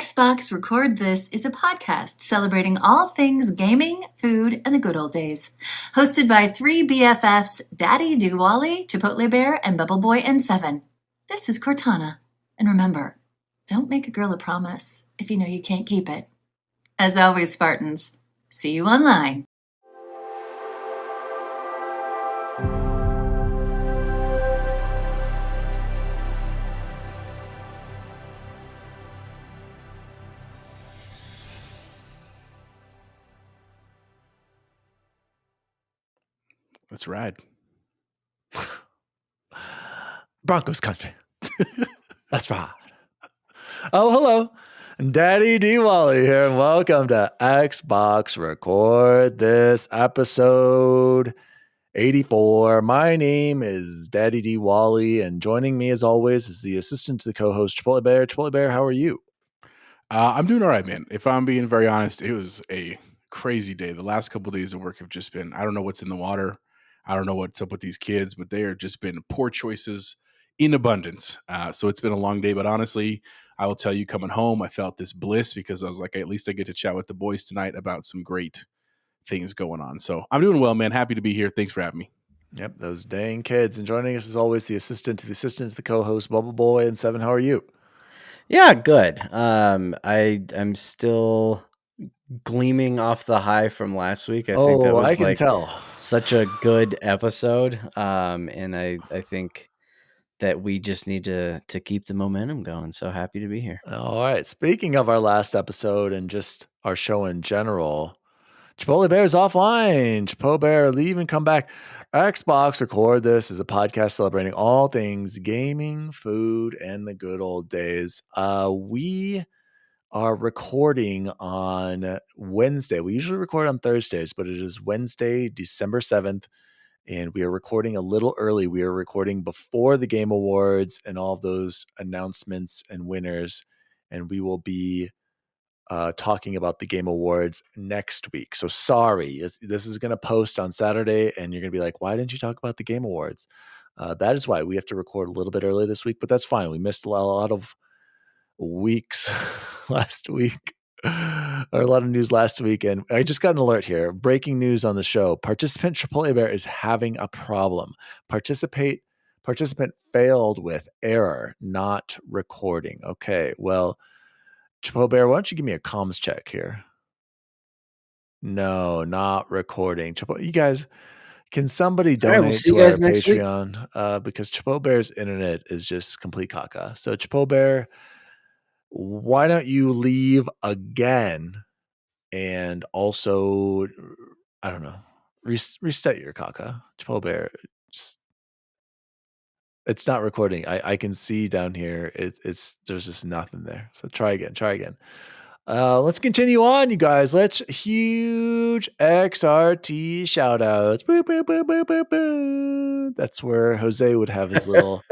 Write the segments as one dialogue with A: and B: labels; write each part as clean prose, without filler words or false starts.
A: Xbox Record This is a podcast celebrating all things gaming, food, and the good old days. Hosted by three BFFs, Daddy Diwali, Chipotle Bear, and Bubble Boy and Seven. This is Cortana. And remember, don't make a girl a promise if you know you can't keep it. As always, Spartans, see you online.
B: That's rad. Broncos country. That's right. Oh, hello. Daddy Diwali here, and welcome to Xbox Record This episode 84. My name is Daddy Diwali, and joining me as always is the assistant to the co-host, Chipotle Bear. Chipotle Bear, how are you?
C: I'm doing all right, man. If I'm being very honest, it was a crazy day. The last couple of days of work have just been, I don't know what's in the water. I don't know what's up with these kids, but they are just been poor choices in abundance. So it's been a long day, but honestly, I will tell you, coming home, I felt this bliss because I was like, at least I get to chat with the boys tonight about some great things going on. So I'm doing well, man. Happy to be here. Thanks for having me.
B: Yep, those dang kids. And joining us as always, the assistant to the co-host, Bubble Boy and Seven. How are you?
D: Yeah, good. I'm still gleaming off the high from last week. I think that was
B: I can tell.
D: Such a good episode. And I think that we just need to keep the momentum going. So happy to be here.
B: All right. Speaking of our last episode and just our show in general, Chipotle Bear's offline. Chipotle Bear, leave and come back. Xbox Record This is a podcast celebrating all things gaming, food, and the good old days. We are recording on Wednesday. We usually record on Thursdays, but it is Wednesday, December 7th, and we are recording a little early. We are recording before the Game Awards and all of those announcements and winners, and we will be talking about the Game Awards next week. So sorry, this is going to post on Saturday, and you're going to be like, why didn't you talk about the Game Awards? That is why we have to record a little bit early this week, but that's fine. We missed a lot of weeks last week, or a lot of news last week, and I just got an alert here. Breaking news on the show. Participant Chipotle Bear is having a problem. Participant failed with error, not recording. Okay, well, Chipotle Bear, why don't you give me a comms check here? No, not recording. You guys, can somebody donate
D: we'll see
B: to
D: you guys
B: our
D: next week.
B: Patreon? Because Chipotle Bear's internet is just complete caca. So Chipotle Bear, why don't you leave again? And also, I don't know, reset your caca. Chipotle Bear, it's not recording. I can see down here. There's just nothing there. So try again. Let's continue on, you guys. Let's huge XRT shoutouts. Boo, boo, boo, boo, boo, boo. That's where Jose would have his little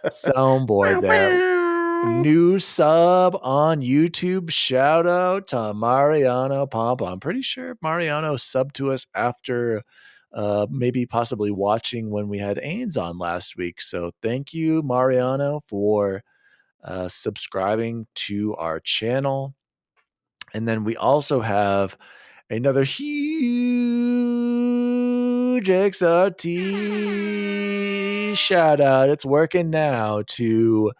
B: soundboard there. New sub on YouTube. Shout out to Mariano Pompa. I'm pretty sure Mariano subbed to us after maybe possibly watching when we had Ains on last week. So thank you, Mariano, for subscribing to our channel. And then we also have another huge XRT shout out. It's working now to,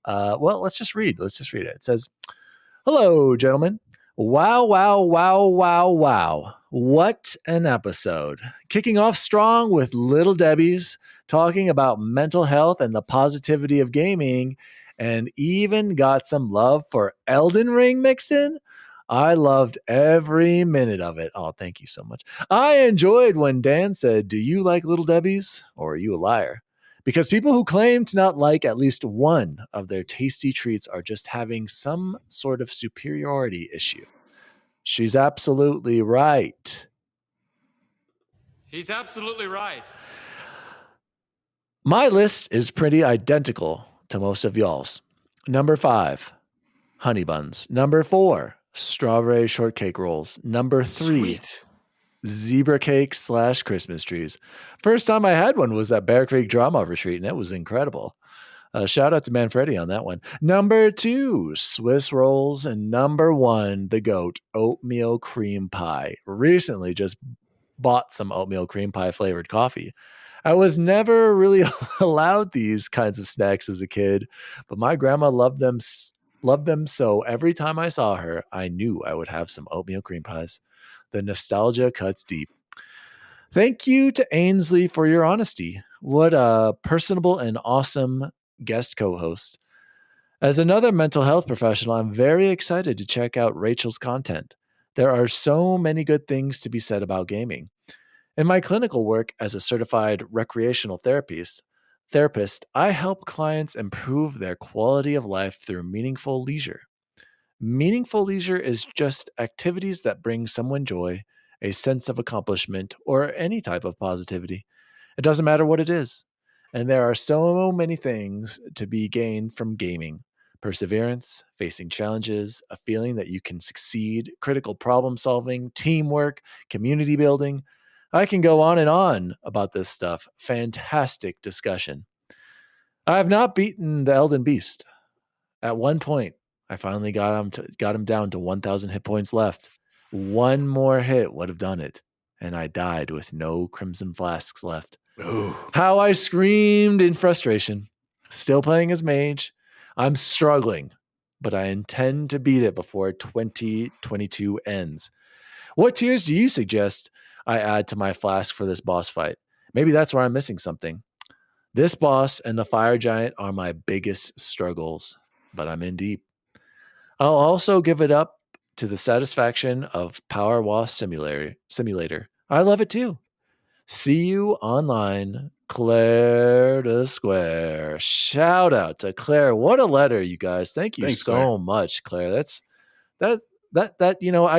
B: let's just read it. It says, hello, gentlemen. Wow. What an episode. Kicking off strong with Little Debbie's, talking about mental health and the positivity of gaming, and even got some love for Elden Ring mixed in. I loved every minute of it. Oh, thank you so much. I enjoyed when Dan said, do you like Little Debbie's, or are you a liar? Because people who claim to not like at least one of their tasty treats are just having some sort of superiority issue. She's absolutely right.
E: He's absolutely right.
B: My list is pretty identical to most of y'all's. Number 5, honey buns. Number 4, strawberry shortcake rolls. Number 3,
C: Sweet.
B: zebra cakes / Christmas trees. First time I had one was at Bear Creek Drama Retreat, and it was incredible. Shout out to Manfredi on that one. Number 2, Swiss rolls, and number 1, the GOAT, oatmeal cream pie. Recently just bought some oatmeal cream pie flavored coffee. I was never really allowed these kinds of snacks as a kid, but my grandma loved them so every time I saw her, I knew I would have some oatmeal cream pies. The nostalgia cuts deep. Thank you to Ainsley for your honesty. What a personable and awesome guest co-host. As another mental health professional, I'm very excited to check out Rachel's content. There are so many good things to be said about gaming. In my clinical work as a certified recreational therapist, I help clients improve their quality of life through meaningful leisure. Meaningful leisure is just activities that bring someone joy, a sense of accomplishment, or any type of positivity. It doesn't matter what it is. And there are so many things to be gained from gaming: perseverance, facing challenges, a feeling that you can succeed, critical problem solving, teamwork, community building. I can go on and on about this stuff. Fantastic discussion. I have not beaten the Elden Beast. At one point, I finally got him down to 1,000 hit points left. One more hit would have done it, and I died with no crimson flasks left.
C: Ooh.
B: How I screamed in frustration. Still playing as mage. I'm struggling, but I intend to beat it before 2022 ends. What tiers do you suggest I add to my flask for this boss fight? Maybe that's where I'm missing something. This boss and the fire giant are my biggest struggles, but I'm in deep. I'll also give it up to the satisfaction of Power Wash Simulator. I love it too. See you online, Clairedasqurr. Shout out to Claire. What a letter, you guys. Thank you
C: Thanks,
B: so
C: Claire.
B: much, Claire. That I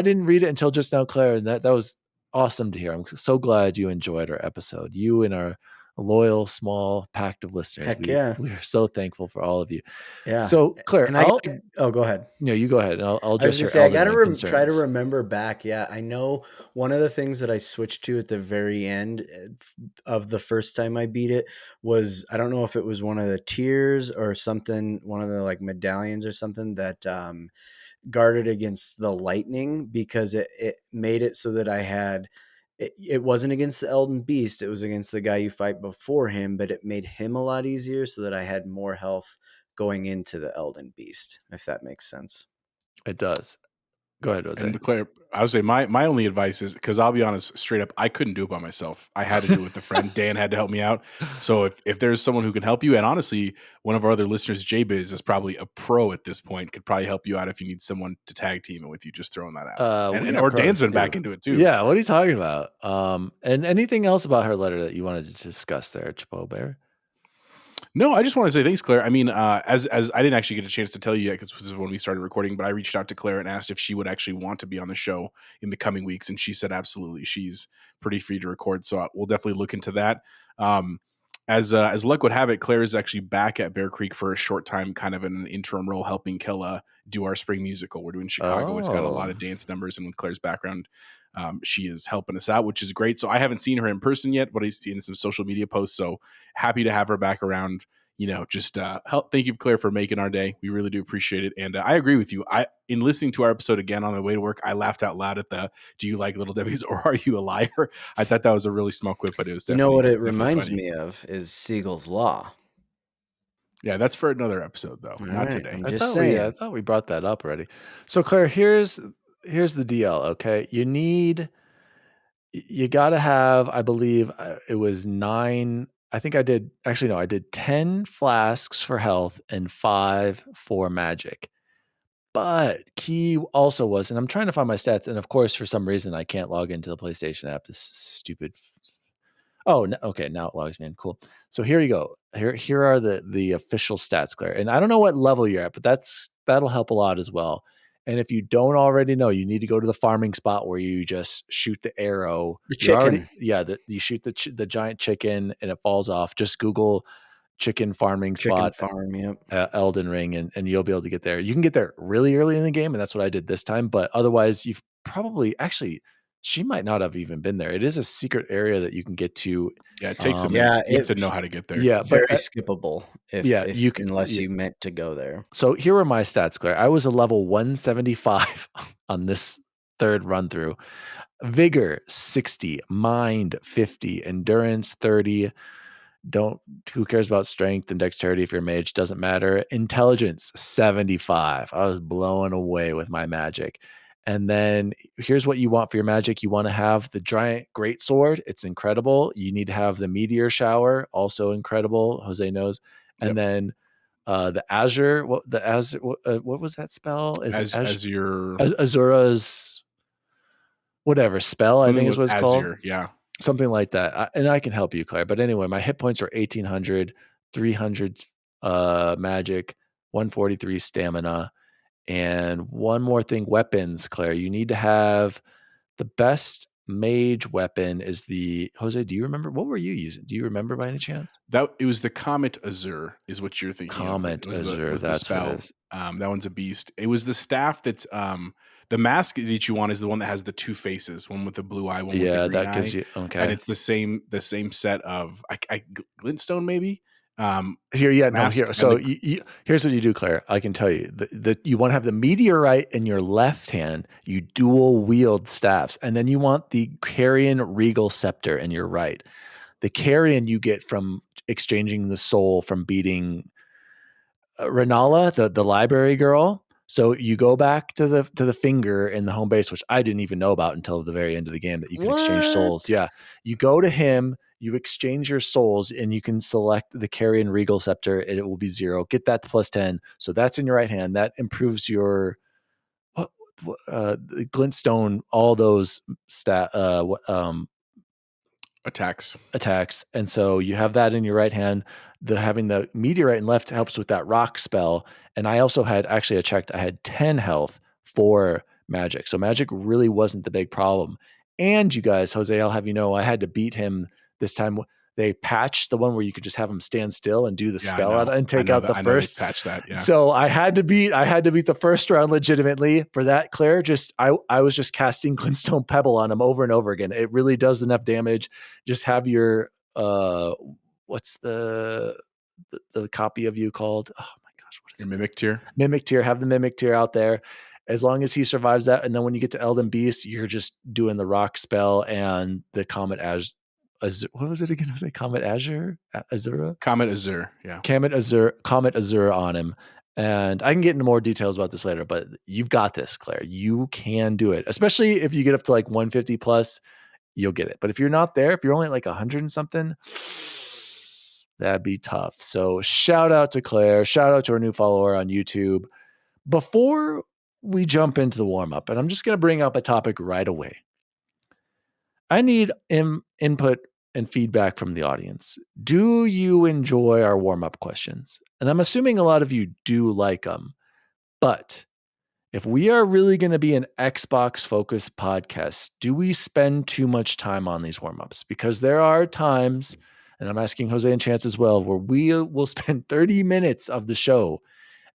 B: didn't read it until just now, Claire, and that was awesome to hear. I'm so glad you enjoyed our episode. You and our loyal small pact of listeners.
D: Heck yeah.
B: We are so thankful for all of you.
D: Yeah.
B: So, Claire,
D: And
B: go
D: ahead.
B: No, you go ahead, and I'll
D: I was
B: address
D: gonna
B: your
D: say I
B: Elden
D: gotta
B: Ring
D: try to
B: concerns.
D: remember back. Yeah, I know one of the things that I switched to at the very end of the first time I beat it was, I don't know if it was one of the tiers or something, one of the like medallions or something that guarded against the lightning, because it made it so that I had it wasn't against the Elden Beast, it was against the guy you fight before him, but it made him a lot easier so that I had more health going into the Elden Beast, if that makes sense.
B: It does. Go ahead, Jose.
C: And Claire, I would say my only advice is, because I'll be honest, straight up, I couldn't do it by myself. I had to do it with a friend. Dan had to help me out. So if there's someone who can help you, and honestly, one of our other listeners, JBiz, is probably a pro at this point, could probably help you out if you need someone to tag team it with you. Just throwing that out. Or Dan's been back into it too.
B: Yeah, what are you talking about? And anything else about her letter that you wanted to discuss there, Chapo Bear?
C: No, I just want to say thanks, Claire. I mean, as I didn't actually get a chance to tell you yet, because this is when we started recording, but I reached out to Claire and asked if she would actually want to be on the show in the coming weeks, and she said absolutely. She's pretty free to record, so we'll definitely look into that. As luck would have it, Claire is actually back at Bear Creek for a short time, kind of in an interim role, helping Killa do our spring musical. We're doing Chicago. It's got a lot of dance numbers, and with Claire's background, she is helping us out, which is great. So I haven't seen her in person yet, but I've seen some social media posts. So happy to have her back around. Just help. Thank you, Claire, for making our day. We really do appreciate it. And I agree with you. In listening to our episode again on the way to work, I laughed out loud at the "Do you like Little Debbie's or are you a liar?" I thought that was a really small quip, but it was definitely.
D: What it reminds me of is Siegel's Law.
C: Yeah, that's for another episode, though. Not today.
D: I'm just saying.
B: I thought we brought that up already. So, Claire, here's the deal. Okay, you got to have, I believe it was 9. I think I did 10 flasks for health and 5 for magic. But key also was, and I'm trying to find my stats, and of course, for some reason, I can't log into the PlayStation app. This stupid. Oh, okay. Now it logs me in. Cool. So here you go. Here are the official stats, Claire. And I don't know what level you're at, but that'll help a lot as well. And if you don't already know, you need to go to the farming spot where you just shoot the arrow.
D: The chicken.
B: You shoot the giant chicken and it falls off. Just Google chicken farming spot,
D: farm, yep.
B: Elden Ring, and you'll be able to get there. You can get there really early in the game, and that's what I did this time. But otherwise, you've probably actually She might not have even been there. It is a secret area that you can get to.
C: Yeah, it takes a
B: Yeah,
C: minute. You have to know how to get there.
B: Yeah,
D: Very
B: but
D: skippable
B: yeah,
D: if
B: you can,
D: unless you meant to go there.
B: So here are my stats, Claire. I was a level 175 on this third run through. Vigor 60, mind 50, endurance 30. Who cares about strength and dexterity if you're a mage? Doesn't matter. Intelligence 75. I was blown away with my magic. And then here's what you want for your magic. You want to have the giant greatsword. It's incredible. You need to have the meteor shower, also incredible. Jose knows. And then the Azure, what was that spell? Is it Azura's whatever spell? I think is what it's called.
C: Yeah,
B: something like that. And I can help you, Claire. But anyway, my hit points are 1800, 300 magic, 143 stamina, and one more thing: weapons, Claire. You need to have the best mage weapon. Is the Jose? Do you remember what were you using? Do you remember by any chance?
C: That it was the Comet Azure is what you're thinking.
B: Comet Azure. That's
C: the spell.
B: what it is.
C: That one's a beast. It was the staff that's the mask that you want is the one that has the two faces, one with the blue eye, one with the green eye.
B: Gives you okay.
C: And it's the same set of glintstone maybe.
B: Here. So here's what you do, Claire. I can tell you that you want to have the meteorite in your left hand. You dual wield staffs, and then you want the Carrion Regal Scepter in your right. The Carrion you get from exchanging the soul from beating Renala, the library girl. So you go back to the finger in the home base, which I didn't even know about until the very end of the game, that you can exchange souls. Yeah, you go to him. You exchange your souls and you can select the Carrion Regal Scepter and it will be 0. Get that to +10. So that's in your right hand. That improves your glintstone, all those attacks. And so you have that in your right hand. Having the meteorite in left helps with that rock spell. And I also had, actually I checked, I had 10 health for magic. So magic really wasn't the big problem. And you guys, Jose, I'll have you know, I had to beat him this time. They patched the one where you could just have him stand still and do the spell out and take out the first.
C: Patch that. Yeah.
B: So I had to beat the first round legitimately. For that, Claire, I was just casting Glintstone Pebble on him over and over again. It really does enough damage. Just have your what's the copy of you called? Oh my gosh, what is
C: your Mimic Tier?
B: Mimic Tier. Have the Mimic Tier out there. As long as he survives that, and then when you get to Elden Beast, you're just doing the rock spell and the Comet what was it again? Was it Comet Azure? Azura?
C: Comet Azure, yeah.
B: Comet Azure on him. And I can get into more details about this later, but you've got this, Claire. You can do it. Especially if you get up to like 150 plus, you'll get it. But if you're not there, if you're only like 100 and something, that'd be tough. So shout out to Claire. Shout out to our new follower on YouTube. Before we jump into the warm-up, and I'm just going to bring up a topic right away. I need input and feedback from the audience. Do you enjoy our warm-up questions? And I'm assuming a lot of you do like them. But if we are really going to be an Xbox-focused podcast, do we spend too much time on these warm-ups? Because there are times, and I'm asking Jose and Chance as well, where we will spend 30 minutes of the show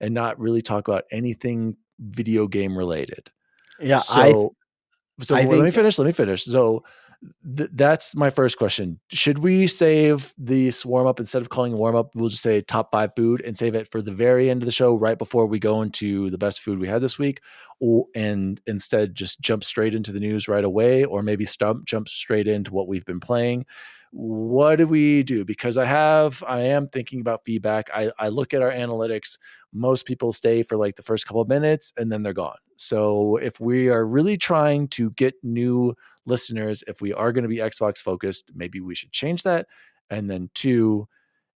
B: and not really talk about anything video game related.
D: Yeah,
B: let me finish. So that's my first question. Should we save this warm up instead of calling a warm up? We'll just say top 5 food and save it for the very end of the show, right before we go into the best food we had this week, and instead just jump straight into the news right away, or maybe jump straight into what we've been playing. What do we do? Because I am thinking about feedback. I look at our analytics. Most people stay for like the first couple of minutes and then they're gone. So if we are really trying to get new listeners, if we are going to be Xbox focused, maybe we should change that. And then 2,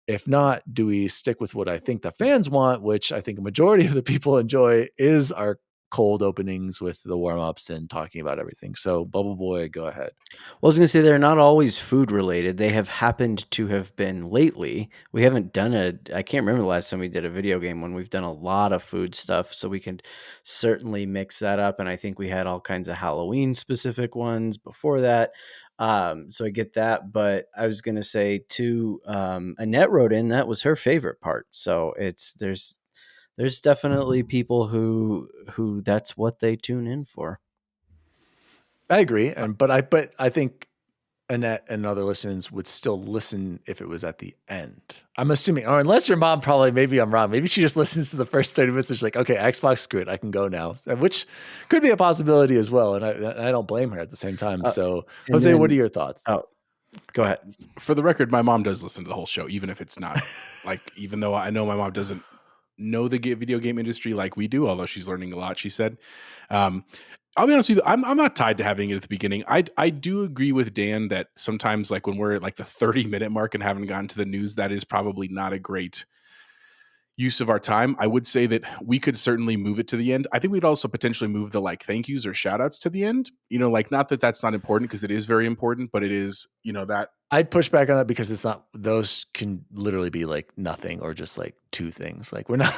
B: if not, do we stick with what I think the fans want, which I think a majority of the people enjoy, is our cold openings with the warm-ups and talking about everything. So Bubble Boy, go ahead.
D: Well, I was going to say they're not always food related. They have happened to have been lately. We haven't done I can't remember the last time we did a video game when we've done a lot of food stuff. So we can certainly mix that up. And I think we had all kinds of Halloween specific ones before that. So I get that. But I was going to say too, Annette wrote in, that was her favorite part. So there's definitely people who that's what they tune in for.
B: I agree, but I think Annette and other listeners would still listen if it was at the end. I'm assuming, or unless your mom maybe I'm wrong. Maybe she just listens to the first 30 minutes and she's like, okay, Xbox, screw it, I can go now, which could be a possibility as well. And I don't blame her at the same time. So, Jose, what are your thoughts?
D: Oh, go ahead.
C: For the record, my mom does listen to the whole show, even if it's not even though I know my mom doesn't know the video game industry like we do, although she's learning a lot, she said. I'll be honest with you, I'm not tied to having it at the beginning. I do agree with Dan that sometimes, like when we're at like the 30-minute mark and haven't gotten to the news, that is probably not a great use of our time. I would say that we could certainly move it to the end. I think we'd also potentially move the like thank yous or shout outs to the end. Like not that that's not important, because it is very important, but it is, that
B: I'd push back on that because it's not, those can literally be like nothing or just like two things. Like we don't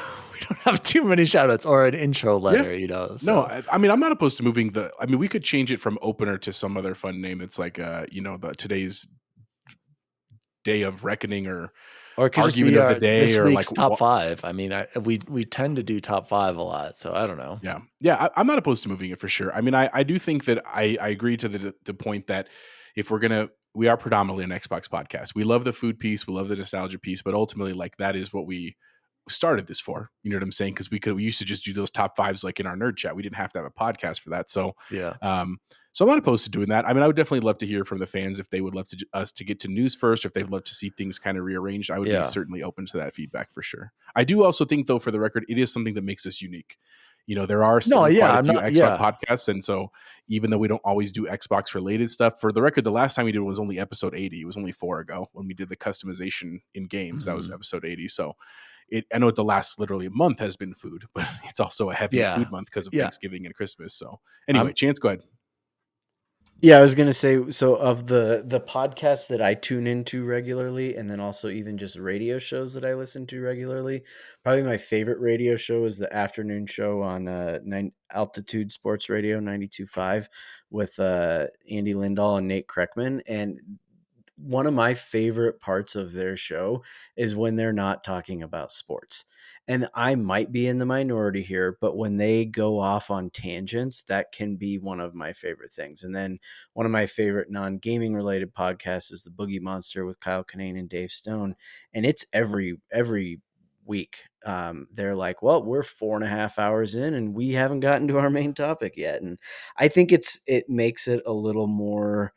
B: have too many shout outs or an intro letter, So.
C: No, I mean, I'm not opposed to moving we could change it from opener to some other fun name. It's like, the today's day of reckoning or
B: it could
C: argument
B: just be
C: of the day,
B: this
C: or
B: week's
C: like
B: top five. I mean, we tend to do top five a lot, so I don't know.
C: Yeah. I'm not opposed to moving it for sure. I mean, I do think that I agree to the point that if we are predominantly an Xbox podcast. We love the food piece, we love the nostalgia piece, but ultimately, like, that is what we started this for. You know what I'm saying? Because we used to just do those top fives like in our nerd chat. We didn't have to have a podcast for that. So
B: yeah.
C: So I'm not opposed to doing that. I mean, I would definitely love to hear from the fans if they would love us to get to news first, or if they'd love to see things kind of rearranged. I would be certainly open to that feedback for sure. I do also think, though, for the record, it is something that makes us unique. There are still quite a few Xbox podcasts, and so even though we don't always do Xbox related stuff, for the record, the last time we did was only episode 80. It was only 4 ago when we did the customization in games. That was episode 80. So I know the last literally month has been food, but it's also a heavy food month because of Thanksgiving and Christmas. So anyway, Chance, go ahead.
D: Yeah, I was gonna say, so of the podcasts that I tune into regularly, and then also even just radio shows that I listen to regularly, probably my favorite radio show is the afternoon show on Altitude Sports Radio 92.5 with Andy Lindahl and Nate Kreckman. And one of my favorite parts of their show is when they're not talking about sports. And I might be in the minority here, but when they go off on tangents, that can be one of my favorite things. And then one of my favorite non-gaming related podcasts is the Boogie Monster with Kyle Kinane and Dave Stone. And it's every week. They're like, well, we're 4.5 hours in and we haven't gotten to our main topic yet. And I think it makes it a little more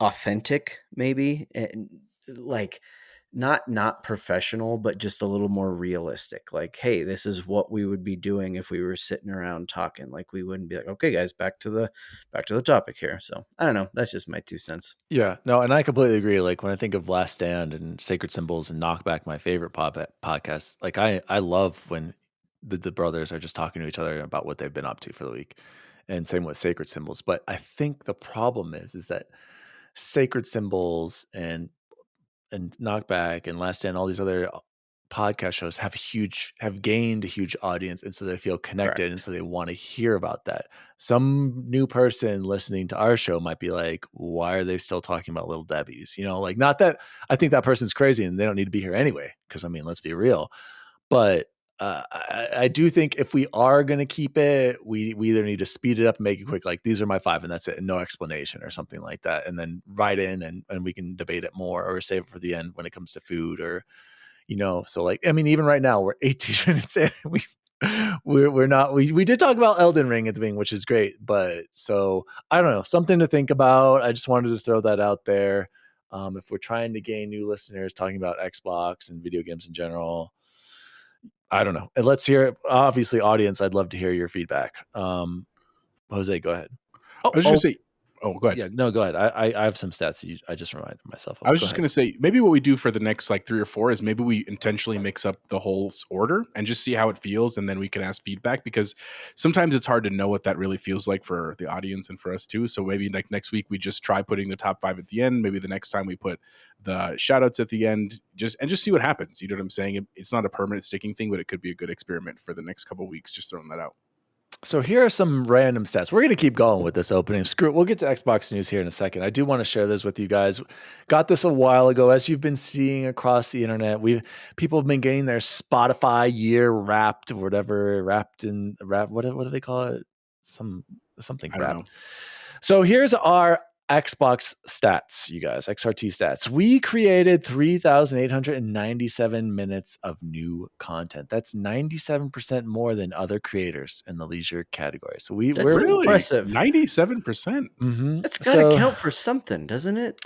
D: authentic, maybe, and like not professional, but just a little more realistic. Like, hey, this is what we would be doing if we were sitting around talking. Like, we wouldn't be like, okay, guys, back to the topic here. So I don't know. That's just my 2 cents.
B: Yeah, no, and I completely agree. Like when I think of Last Stand and Sacred Symbols and Knockback, my favorite podcasts, like I love when the brothers are just talking to each other about what they've been up to for the week, and same with Sacred Symbols. But I think the problem is that Sacred Symbols and Knockback and Last Stand, all these other podcast shows have gained a huge audience, and so they feel connected. Correct. And so they want to hear about that. Some new person listening to our show might be like, why are they still talking about Little Debbie's? Like, not that I think that person's crazy and they don't need to be here anyway, because I mean, let's be real. But I do think if we are going to keep it, we either need to speed it up and make it quick, like these are my 5 and that's it, and no explanation or something like that, and then write in and we can debate it more, or save it for the end when it comes to food, or so like, I mean, even right now we're 18 minutes in. We did talk about Elden Ring at the beginning, which is great, but so I don't know, something to think about. I just wanted to throw that out there. If we're trying to gain new listeners talking about Xbox and video games in general, I don't know. And let's hear, obviously, audience, I'd love to hear your feedback. Jose, go ahead.
C: I was just going to say, go ahead.
B: Yeah, no, go ahead. I have some stats I just reminded myself of.
C: I was just going to say, maybe what we do for the next like 3 or 4 is maybe we intentionally mix up the whole order and just see how it feels, and then we can ask feedback, because sometimes it's hard to know what that really feels like for the audience and for us too. So maybe like next week we just try putting the top 5 at the end. Maybe the next time we put the shout outs at the end, just see what happens. You know what I'm saying? It's not a permanent sticking thing, but it could be a good experiment for the next couple of weeks. Just throwing that out.
B: So here are some random stats. We're going to keep going with this opening. Screw it. We'll get to Xbox news here in a second. I do want to share this with you guys. Got this a while ago. As you've been seeing across the internet, people have been getting their Spotify year wrapped, or whatever, what do they call it? Some something
C: I don't
B: crap.
C: know.
B: So here's our Xbox stats, you guys, XRT stats. We created 3,897 minutes of new content. That's 97% more than other creators in the leisure category. So
D: That's
B: we're
C: Really?
D: impressive.
C: 97%.
D: That's got to count for something, doesn't it?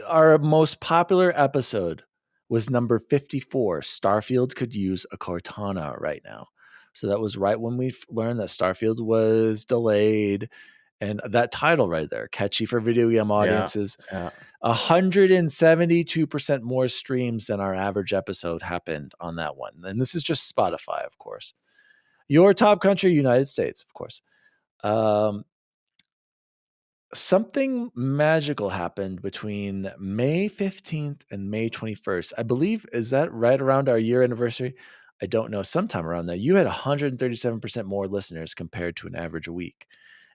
B: Our most popular episode was number 54. Starfield could use a Cortana right now. So that was right when we learned that Starfield was delayed. And that title right there, catchy for video game audiences.
D: Yeah.
B: 172% more streams than our average episode happened on that one. And this is just Spotify, of course. Your top country, United States, of course. Something magical happened between May 15th and May 21st. I believe, is that right around our year anniversary? I don't know. Sometime around that. You had 137% more listeners compared to an average week.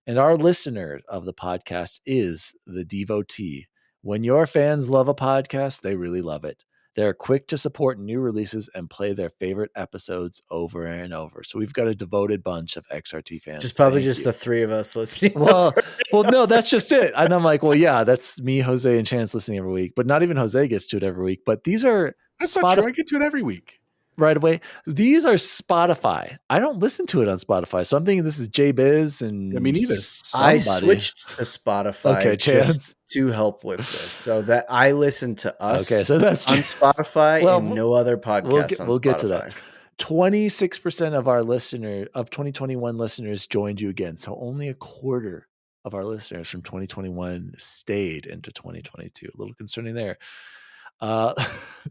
B: And our listener of the podcast is the devotee. When your fans love a podcast, they really love it. They're quick to support new releases and play their favorite episodes over and over. So we've got a devoted bunch of XRT fans.
D: Just probably
B: Thank
D: just
B: you.
D: the three of us listening.
B: Well, no, that's just it. And I'm like, well, yeah, that's me, Jose, and Chance listening every week. But not even Jose gets to it every week. But these are
C: That's not true. I get to it every week.
B: Right away. These are Spotify. I don't listen to it on Spotify. So I'm thinking this is JBiz and
C: me neither.
B: Somebody.
D: I switched to Spotify just to help with this, so that I listen to us
B: so that's
D: on Spotify and no other podcasts
B: we'll
D: on Spotify.
B: Get to that. 26% of our 2021 listeners joined you again. So only a quarter of our listeners from 2021 stayed into 2022. A little concerning there.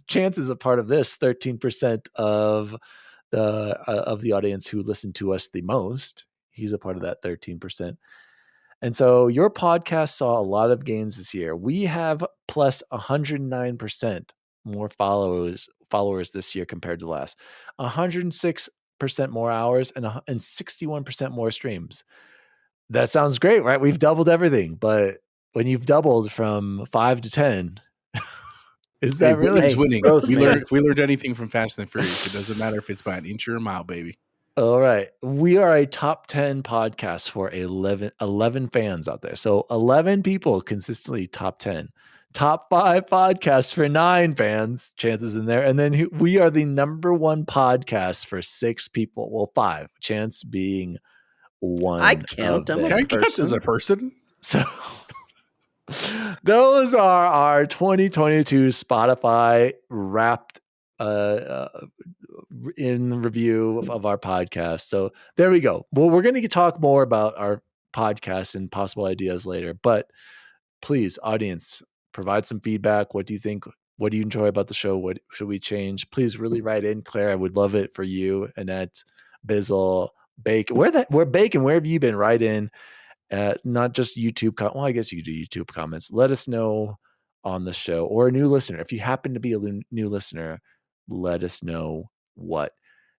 B: Chance is a part of this. 13% of the audience who listened to us the most. He's a part of that 13%. And so your podcast saw a lot of gains this year. We have plus 109% more followers this year compared to last. 106% more hours and 61% more streams. That sounds great, right? We've doubled everything, but when you've doubled from 5 to 10, is that really
C: winning?
D: Growth,
C: if we learned anything from Fast and the Furious, it doesn't matter if it's by an inch or a mile, baby.
B: All right. We are a top 10 podcast for 11 fans out there. So 11 people consistently top 10. Top 5 podcasts for 9 fans, Chances in there. And then we are the number 1 podcast for 6 people. Well, 5, Chance being one.
D: I count.
C: Can I count as a person?
B: So those are our 2022 Spotify wrapped in review of our podcast. So there we go. Well, we're going to talk more about our podcast and possible ideas later, but please, audience, provide some feedback. What do you think? What do you enjoy about the show? What should we change? Please really write in, Claire. I would love it for you, Annette, Bizzle, Bacon. Where Bacon, where have you been? Write in. Not just YouTube. Well, I guess you do YouTube comments. Let us know on the show, or a new listener. If you happen to be a new listener, let us know what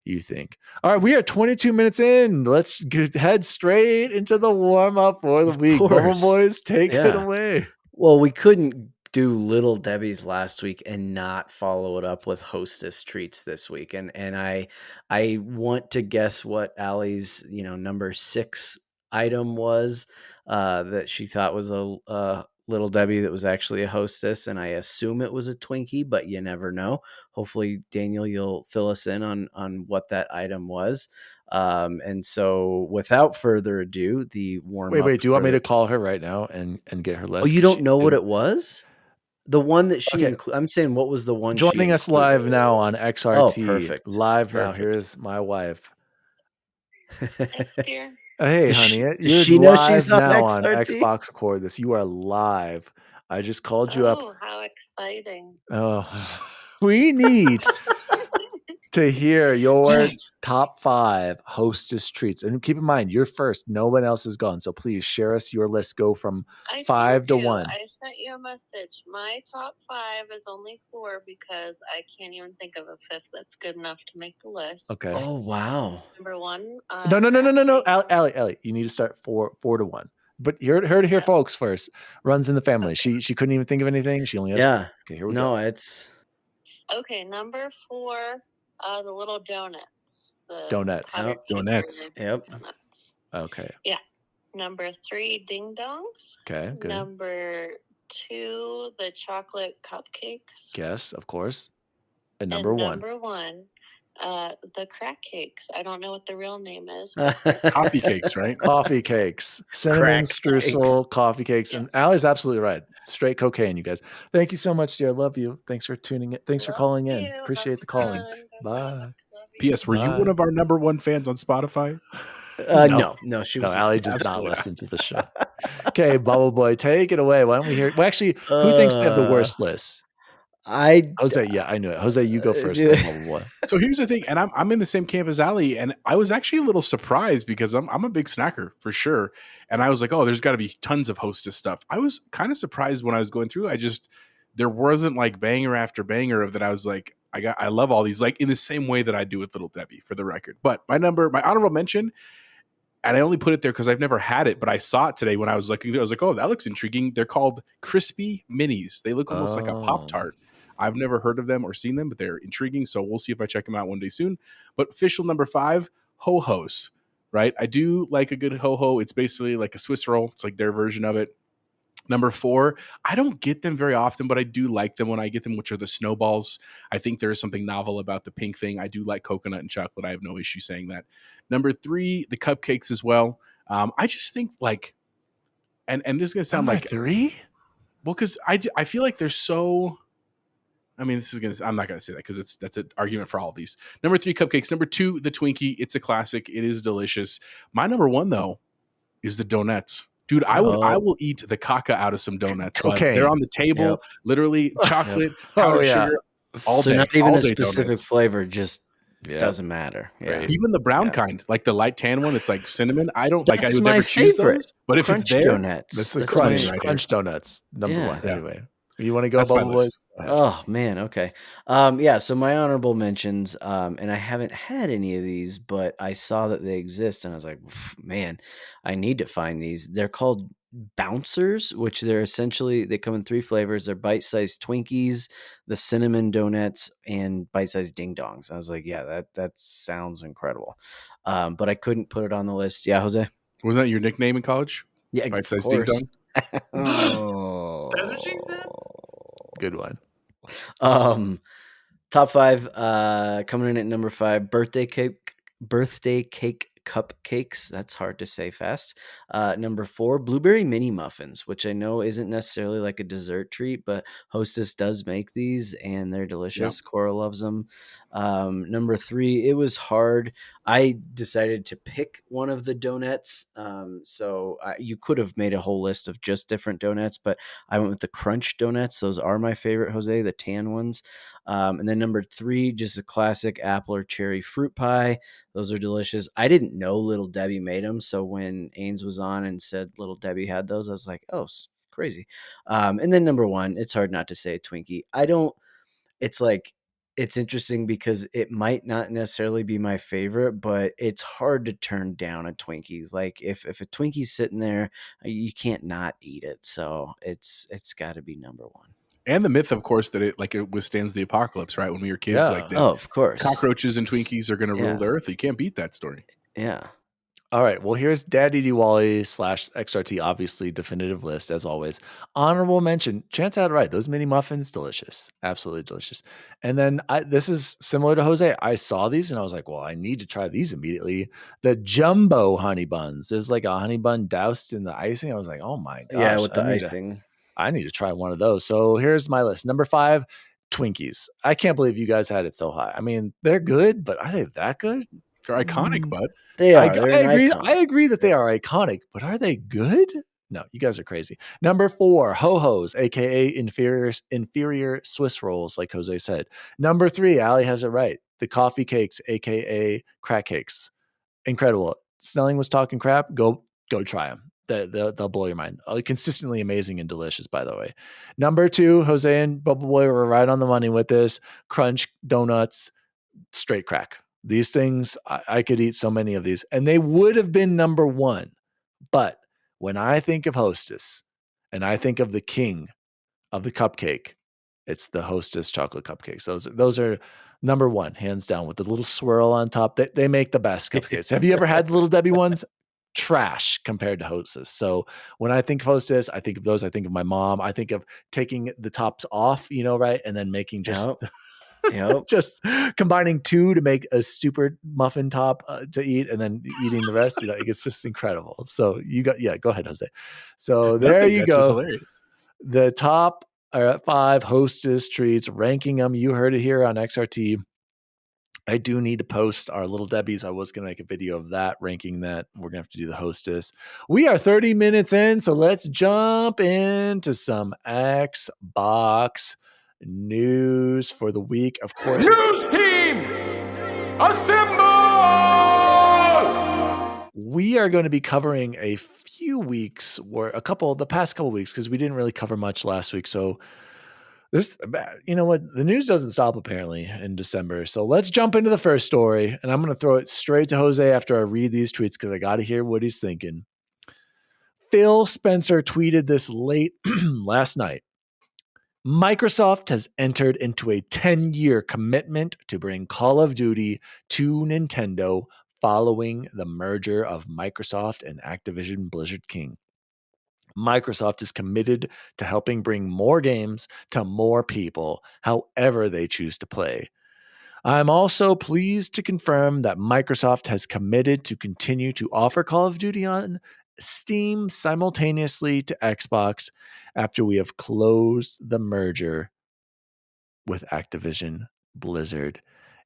B: you think. All right, we are 22 minutes in. Let's head straight into the warm up for the week. Bubble Boys, take it away.
D: Well, we couldn't do Little Debbie's last week and not follow it up with Hostess treats this week, and I want to guess what Allie's number 6 item was that she thought was a Little Debbie that was actually a Hostess, and I assume it was a Twinkie, but you never know. Hopefully, Daniel, you'll fill us in on what that item was. And so without further ado, the warm up.
B: Wait, do you want me to call her right now and get her list?
D: Oh, you don't know what it was? The one that she I'm saying, what was the one
B: joining us live now on XRT?
D: Oh, perfect.
B: Live now. Here's my wife.
E: Yes, dear.
B: Hey, honey, you're
D: she
B: live
D: knows she's
B: now
D: on
B: on Xbox Record This. You are live. I just called you up.
E: Oh, how exciting.
B: Oh, we need to hear your top 5 Hostess treats. And keep in mind, you're first. No one else is gone. So please share us your list. Go from 5 to 1.
E: I sent you a message. My top 5 is only 4 because I can't even think of a 5th that's good enough to make the list.
B: Okay.
D: Oh, wow.
E: Number 1.
B: No. Allie, you need to start 4 to 1. But here, folks, first. Runs in the family.
E: Okay.
B: She couldn't even think of anything. She only has.
D: Yeah.
B: Okay, here we
D: go.
B: go.
D: It's.
E: Okay, number 4, the little donuts.
B: Donuts.
D: Yep.
E: Donuts.
B: Okay.
E: Yeah. Number 3, ding dongs.
B: Okay, good.
E: Number 2, the chocolate cupcakes.
B: Yes, of course. And
E: And
B: number 1.
E: number 1, the crack cakes. I don't know what the real name is.
C: Coffee cakes, right?
B: Coffee cakes, cinnamon
D: Crack
B: streusel, coffee cakes.
E: Yeah.
B: And Allie's absolutely right. Straight cocaine, you guys. Thank you so much, dear. Love you. Thanks for tuning in. Thanks for
E: Love
B: calling in.
E: you.
B: Appreciate
E: Have
B: the calling.
E: fun.
B: Bye.
E: Love you.
C: P.S. Were you
B: Bye.
C: one of our number 1 fans on Spotify?
D: No, she
B: No,
D: was.
B: Allie does
C: Absolutely
B: not
C: not.
B: listen to the show. Okay, Bubble Boy, take it away. Why don't we hear? Well, actually, who thinks they have the worst list? Jose, yeah, I knew it. Jose, you go first, then Bubble Boy.
C: So here's the thing, and I'm in the same camp as Ali, and I was actually a little surprised because I'm a big snacker for sure, and I was like, oh, there's got to be tons of Hostess stuff. I was kind of surprised when I was going through. There wasn't like banger after banger of that. I was like, I love all these, like in the same way that I do with Little Debbie, for the record. But my honorable mention, and I only put it there because I've never had it, but I saw it today when I was looking. I was like, oh, that looks intriguing. They're called Crispy Minis. They look almost like a Pop-Tart. I've never heard of them or seen them, but they're intriguing. So we'll see if I check them out one day soon. But official number 5, Ho-Hos, right? I do like a good Ho-Ho. It's basically like a Swiss roll. It's like their version of it. Number 4, I don't get them very often, but I do like them when I get them, which are the snowballs. I think there is something novel about the pink thing. I do like coconut and chocolate. I have no issue saying that. Number 3, the cupcakes as well. I just think like, and this is going to sound
B: Number
C: like
B: 3?
C: Well, because I feel like they're so. I mean, I'm not going to say that because that's an argument for all of these. Number 3, cupcakes. Number 2, the Twinkie. It's a classic. It is delicious. My number 1 though is the donuts. Dude, I will eat the caca out of some donuts. But
B: Cocaine.
C: they're on the table,
D: Yep.
C: literally chocolate,
B: Oh,
C: powdered
B: yeah.
C: sugar, all
D: So
C: day.
D: not even
C: all
D: a
C: day
D: specific
C: donuts.
D: flavor, just
B: Yeah.
D: doesn't matter. Yeah.
B: Right.
C: Even the brown
D: Yeah.
C: kind, like the light tan one, it's like cinnamon. I don't like. I
D: That's
C: would
D: my
C: never choose
D: favorite.
C: those, but if
D: Crunch
C: it's there,
D: donuts.
C: this is
D: That's my-
C: crunch right
B: Crunch donuts, number
D: Yeah.
B: 1.
C: Yeah.
B: Anyway, you want to go,
C: That's my
B: Bubble Boy?
C: list.
B: Go ahead.
D: Oh man, okay. Yeah, so my honorable mentions, and I haven't had any of these, but I saw that they exist and I was like, man, I need to find these. They're called bouncers, which they come in 3 flavors. They're bite-sized Twinkies, the cinnamon donuts, and bite-sized ding dongs. I was like, yeah, that sounds incredible. But I couldn't put it on the list. Yeah, Jose?
C: Wasn't that your nickname in college?
D: Yeah,
C: Bite-sized
D: of
C: ding
D: course.
C: dong?
D: Oh.
A: That's what she said?
B: Good one.
D: Top 5, coming in at number 5, birthday cake cupcakes. That's hard to say fast. Number 4, blueberry mini muffins, which I know isn't necessarily like a dessert treat, but Hostess does make these and they're delicious. Cora loves them. Number 3, it was hard. I decided to pick one of the donuts. So you could have made a whole list of just different donuts, but I went with the crunch donuts. Those are my favorite, Jose, the tan ones. And then number 3, just a classic apple or cherry fruit pie. Those are delicious. I didn't know Little Debbie made them. So when Ains was on and said Little Debbie had those, I was like, oh, crazy. And then number 1, it's hard not to say a Twinkie. It's interesting because it might not necessarily be my favorite, but it's hard to turn down a Twinkie. Like if a Twinkie's sitting there, you can't not eat it. So it's got to be number 1.
C: And the myth, of course, that it withstands the apocalypse, right? When we were kids, like that,
D: of course,
C: cockroaches and Twinkies are going to rule the earth. You can't beat that story.
D: Yeah.
B: All right. Well, here's Daddy Diwali / XRT, obviously definitive list as always. Honorable mention. Chance had it right. Those mini muffins, delicious, absolutely delicious. And then this is similar to Jose. I saw these and I was like, well, I need to try these immediately. The jumbo honey buns. There's like a honey bun doused in the icing. I was like, oh my gosh.
D: Yeah, with the icing.
B: I need to try one of those. So here's my list. Number 5, Twinkies. I can't believe you guys had it so high. I mean, they're good, but are they that good?
C: They're iconic, bud.
D: They are.
B: I agree that they are iconic, but are they good? No, you guys are crazy. Number 4, Ho-Hos, aka inferior Swiss rolls, like Jose said. Number 3, Allie has it right. The coffee cakes, aka crack cakes. Incredible. Snelling was talking crap. Go try them. They'll blow your mind. Consistently amazing and delicious, by the way. Number 2, Jose and Bubble Boy were right on the money with this. Crunch donuts, straight crack. These things, I could eat so many of these, and they would have been number 1. But when I think of Hostess and I think of the king of the cupcake, it's the Hostess chocolate cupcakes. Those are number 1, hands down, with the little swirl on top. They make the best cupcakes. Have you ever had the Little Debbie ones? trash compared to Hostess. So when I think of Hostess, I think of those. I think of my mom. I think of taking the tops off, right, and then making just
D: Yep.
B: just combining two to make a super muffin top to eat, and then eating the rest. It's just incredible. So go ahead, Jose. So there you
C: That's just
B: go.
C: hilarious.
B: The top are at 5 Hostess treats, ranking them. You heard it here on XRT. I do need to post our Little Debbie's. I was going to make a video of that, ranking that. We're going to have to do the Hostess. We are 30 minutes in, so let's jump into some Xbox news for the week. Of course,
F: News team, assemble!
B: We are going to be covering a few weeks, or the past couple weeks, because we didn't really cover much last week. So there's, the news doesn't stop apparently in December. So let's jump into the first story, and I'm going to throw it straight to Jose after I read these tweets because I got to hear what he's thinking. Phil Spencer tweeted this late last night. Microsoft has entered into a 10-year commitment to bring Call of Duty to Nintendo following the merger of Microsoft and Activision Blizzard King. Microsoft is committed to helping bring more games to more people, however they choose to play. I'm also pleased to confirm that Microsoft has committed to continue to offer Call of Duty on Steam simultaneously to Xbox after we have closed the merger with Activision Blizzard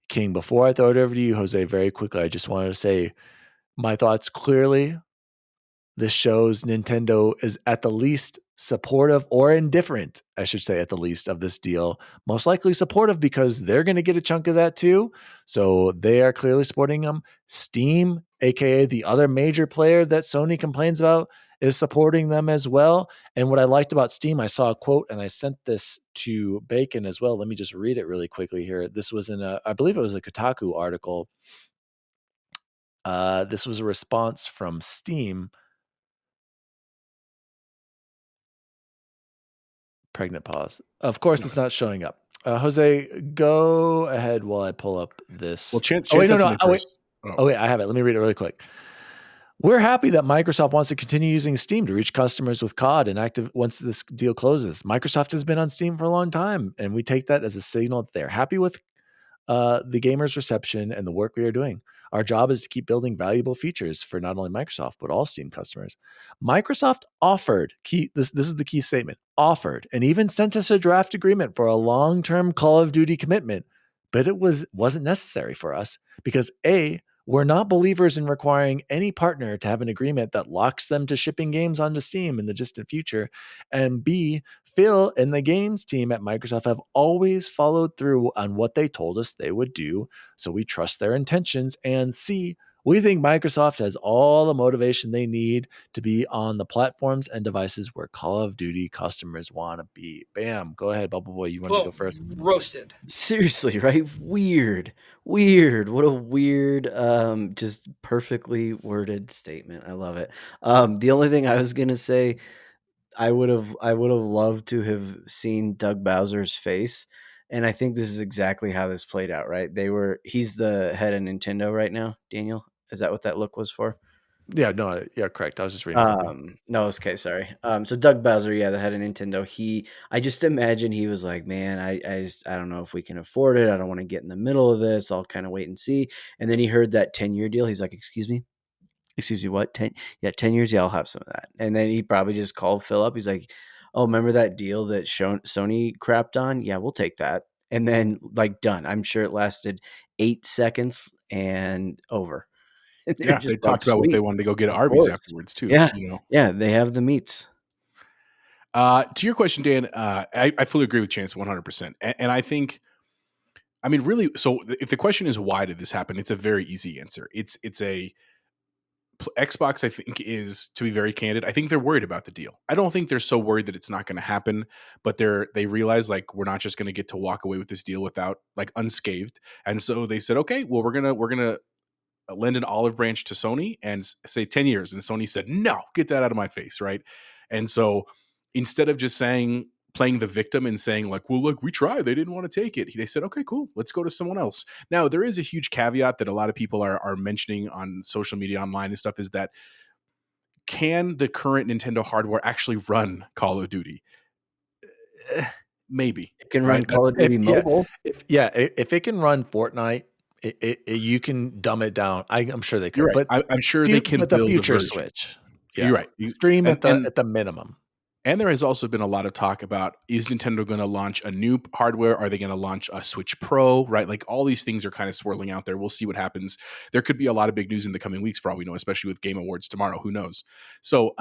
B: King. Before I throw it over to you, Jose, very quickly, I just wanted to say my thoughts clearly. This shows Nintendo is at the least supportive, or indifferent, I should say, at the least, of this deal. Most likely supportive because they're going to get a chunk of that too. So they are clearly supporting them. Steam, aka the other major player that Sony complains about, is supporting them as well. And what I liked about Steam, I saw a quote and I sent this to Bacon as well. Let me just read it really quickly here. This was I believe it was a Kotaku article. This was a response from Steam. Pregnant pause. Of course, it's not showing up. Jose, go ahead while I pull up this.
C: Well, Chance
B: wait,
C: has something first.
B: Wait, I have it. Let me read it really quick. We're happy that Microsoft wants to continue using Steam to reach customers with COD and active once this deal closes. Microsoft has been on Steam for a long time, and we take that as a signal that they're happy with the gamers' reception and the work we are doing. Our job is to keep building valuable features for not only Microsoft, but all Steam customers. Microsoft offered, this is the key statement, offered, and even sent us a draft agreement for a long-term Call of Duty commitment, but it wasn't necessary for us because A, we're not believers in requiring any partner to have an agreement that locks them to shipping games onto Steam in the distant future, and B, Phil and the games team at Microsoft have always followed through on what they told us they would do, so we trust their intentions. And C, we think Microsoft has all the motivation they need to be on the platforms and devices where Call of Duty customers want to be. Bam. Go ahead, Bubble Boy. You want to go first?
F: Roasted.
D: Seriously, right? Weird. What a weird, just perfectly worded statement. I love it. The only thing I was gonna say, I would have loved to have seen Doug Bowser's face. And I think this is exactly how this played out, right? He's the head of Nintendo right now, Daniel. Is that what that look was for?
B: Yeah, no, yeah, correct. I was just reading something.
D: No, okay, sorry. So Doug Bowser, yeah, the head of Nintendo. I just imagine he was like, man, I don't know if we can afford it. I don't want to get in the middle of this. I'll kind of wait and see. And then he heard that 10-year deal. He's like, excuse me, what? 10 years. Yeah, I'll have some of that. And then he probably just called Phil up. He's like, oh, remember that deal that Sony crapped on? Yeah, we'll take that. And then done. I'm sure it lasted 8 seconds and over. And
C: Yeah, they talked about what they wanted to go get at Arby's afterwards too.
D: Yeah, yeah, they have the meats.
C: To your question, Dan, I fully agree with Chance 100%. And I think, I mean, really, so if the question is why did this happen, it's a very easy answer. It's a Xbox, I think, is, to be very candid, I think they're worried about the deal. I don't think they're so worried that it's not going to happen, but they realize we're not just going to get to walk away with this deal without unscathed. And so they said, okay, well, we're gonna lend an olive branch to Sony and say 10 years. And Sony said, no, get that out of my face. Right. And so instead of just playing the victim and saying well, look, we tried, they didn't want to take it, they said, okay, cool, let's go to someone else. Now, there is a huge caveat that a lot of people are mentioning on social media online and stuff, is that can the current Nintendo hardware actually run Call of Duty? Maybe.
D: It can run
C: Right?
D: Call of Duty mobile.
B: If it can run Fortnite, you can dumb it down. I'm sure they could.
C: You're right.
B: But
C: I'm sure they can
B: but the
C: build a
B: future
C: version.
B: Switch.
C: You're right.
B: Stream
C: And-
B: at the minimum.
C: And there has also been a lot of talk about, is Nintendo going to launch a new hardware? Are they going to launch a Switch Pro? Right? Like all these things are kind of swirling out there. We'll see what happens. There could be a lot of big news in the coming weeks for all we know, especially with Game Awards tomorrow. Who knows? So,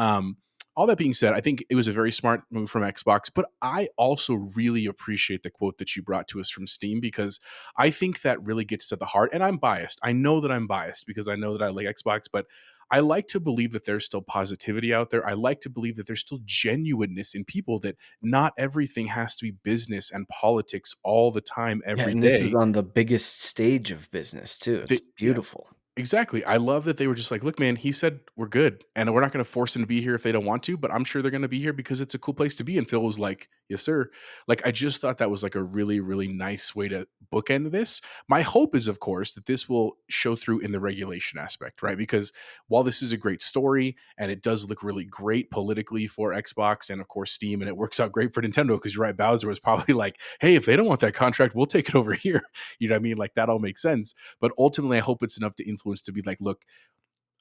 C: all that being said, I think it was a very smart move from Xbox, but I also really appreciate the quote that you brought to us from Steam, because I think that really gets to the heart. And I'm biased. I know that I'm biased because I know that I like Xbox, but I like to believe that there's still positivity out there. I like to believe that there's still genuineness in people, that not everything has to be business and politics all the time, every day.
D: This is on the biggest stage of business too. It's beautiful.
C: Exactly. I love that they were just like, look, man, he said we're good, and we're not going to force them to be here if they don't want to, but I'm sure they're going to be here because it's a cool place to be. And Phil was like, yes, sir. Like, I just thought that was like a really, really nice way to bookend this. My hope is, of course, that this will show through in the regulation aspect, right? Because while this is a great story and it does look really great politically for Xbox and, of course, Steam, and it works out great for Nintendo, because you're right, Bowser was probably like, hey, if they don't want that contract, we'll take it over here. You know what I mean? Like, that all makes sense. But ultimately, I hope it's enough to influence to be like, look,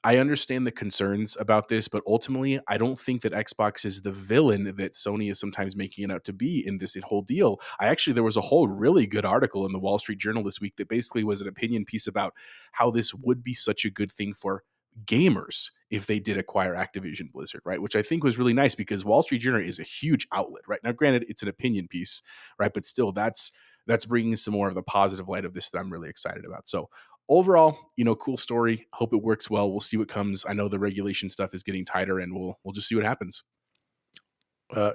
C: I understand the concerns about this, but ultimately, I don't think that Xbox is the villain that Sony is sometimes making it out to be in this whole deal. There was a whole really good article in the Wall Street Journal this week that basically was an opinion piece about how this would be such a good thing for gamers if they did acquire Activision Blizzard, right? Which I think was really nice, because Wall Street Journal is a huge outlet, right? Now, granted, it's an opinion piece, right? But still, that's bringing some more of the positive light of this that I'm really excited about. So overall, cool story. Hope it works well. We'll see what comes. I know the regulation stuff is getting tighter, and we'll just see what happens.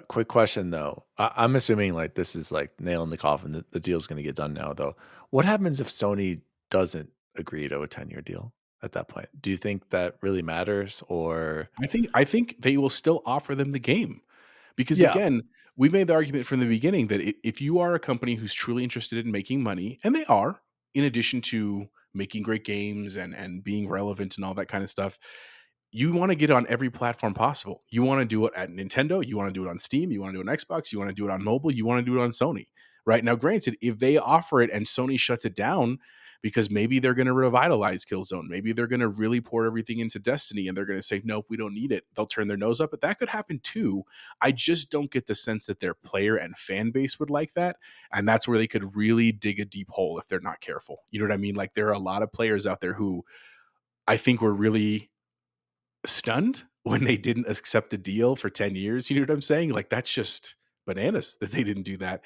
B: Quick question though. I'm assuming like this is like nail in the coffin. The deal's going to get done now though. What happens if Sony doesn't agree to a 10-year deal at that point? Do you think that really matters, or?
C: I think they will still offer them the game, because again, we made the argument from the beginning that if you are a company who's truly interested in making money, and they are, in addition to making great games and being relevant and all that kind of stuff, you want to get on every platform possible. You want to do it at Nintendo, you want to do it on Steam, you want to do it on Xbox, you want to do it on mobile, you want to do it on Sony. Right now, granted, if they offer it and Sony shuts it down because maybe they're going to revitalize Killzone, maybe they're going to really pour everything into Destiny and they're going to say, nope, we don't need it, they'll turn their nose up. But that could happen too. I just don't get the sense that their player and fan base would like that. And that's where they could really dig a deep hole if they're not careful. You know what I mean? Like, there are a lot of players out there who I think were really stunned when they didn't accept a deal for 10 years. You know what I'm saying? Like, that's just bananas that they didn't do that.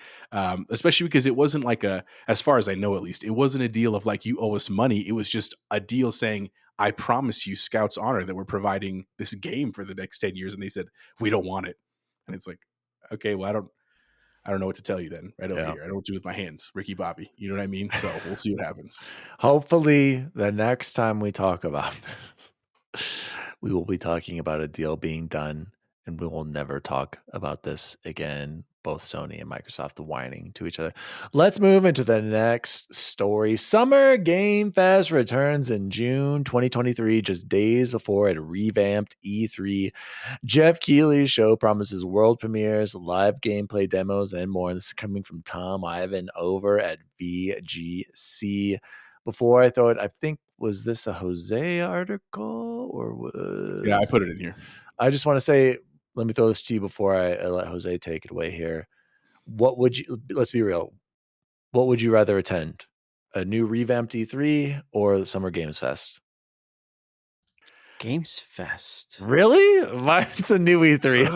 C: Especially because it wasn't like as far as I know, at least, it wasn't a deal of like, you owe us money. It was just a deal saying, I promise you, Scouts Honor, that we're providing this game for the next 10 years. And they said, we don't want it. And it's like, okay, well, I don't know what to tell you then, right over here. I don't know what to do with my hands, Ricky Bobby. You know what I mean? So we'll see what happens.
B: Hopefully the next time we talk about this, we will be talking about a deal being done, and we will never talk about this again. Both Sony and Microsoft whining to each other. Let's move into the next story. Summer Game Fest returns in June 2023, just days before a revamped E3. Jeff Keighley's show promises world premieres, live gameplay demos, and more. This is coming from Tom Ivan over at VGC. Before I thought, I think, was this a Jose article or was?
C: Yeah, I put it in here.
B: I just want to say, let me throw this to you before I let Jose take it away here. Let's be real. What would you rather attend? A new revamped E3 or the Summer Games Fest?
D: Games Fest.
B: Really? Mine's a new E3.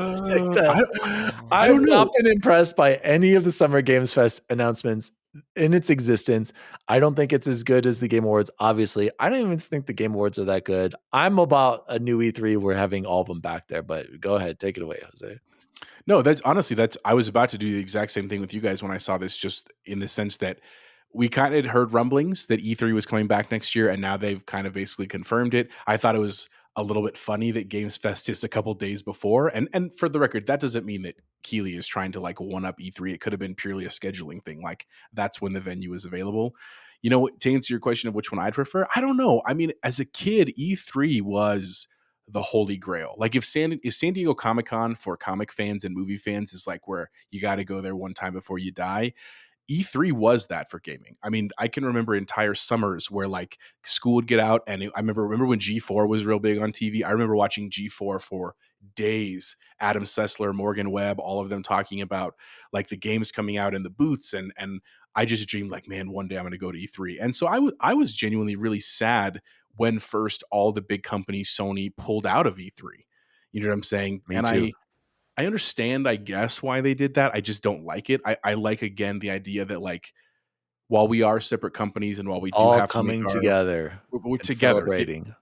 B: I have not been impressed by any of the Summer Games Fest announcements in its existence. I don't think it's as good as the Game Awards, obviously. I don't even think the Game Awards are that good. I'm about a new E3. We're having all of them back there, but go ahead. Take it away, Jose.
C: No, I was about to do the exact same thing with you guys when I saw this, just in the sense that we kind of heard rumblings that E3 was coming back next year, and now they've kind of basically confirmed it. I thought it was a little bit funny that Games Fest is a couple days before. And for the record, that doesn't mean that Keighley is trying to like one up E3. It could have been purely a scheduling thing. Like, that's when the venue is available. To answer your question of which one I'd prefer, I don't know. I mean, as a kid, E3 was the holy grail. Like if San Diego Comic-Con for comic fans and movie fans is like where you got to go there one time before you die, E3 was that for gaming. I mean, I can remember entire summers where like school would get out, and I remember when G4 was real big on TV. I remember watching G4 for days. Adam Sessler, Morgan Webb, all of them talking about like the games coming out in the booths, and I just dreamed like, man, one day I'm going to go to E3. And so I was genuinely really sad when first all the big companies, Sony, pulled out of E3. You know what I'm saying?
B: Me
C: And
B: too.
C: I understand, I guess, why they did that. I just don't like it. I like, again, the idea that like while we are separate companies and while we do
B: All
C: have to make
B: coming
C: our
B: together
C: we're
B: and
C: together.
B: celebrating.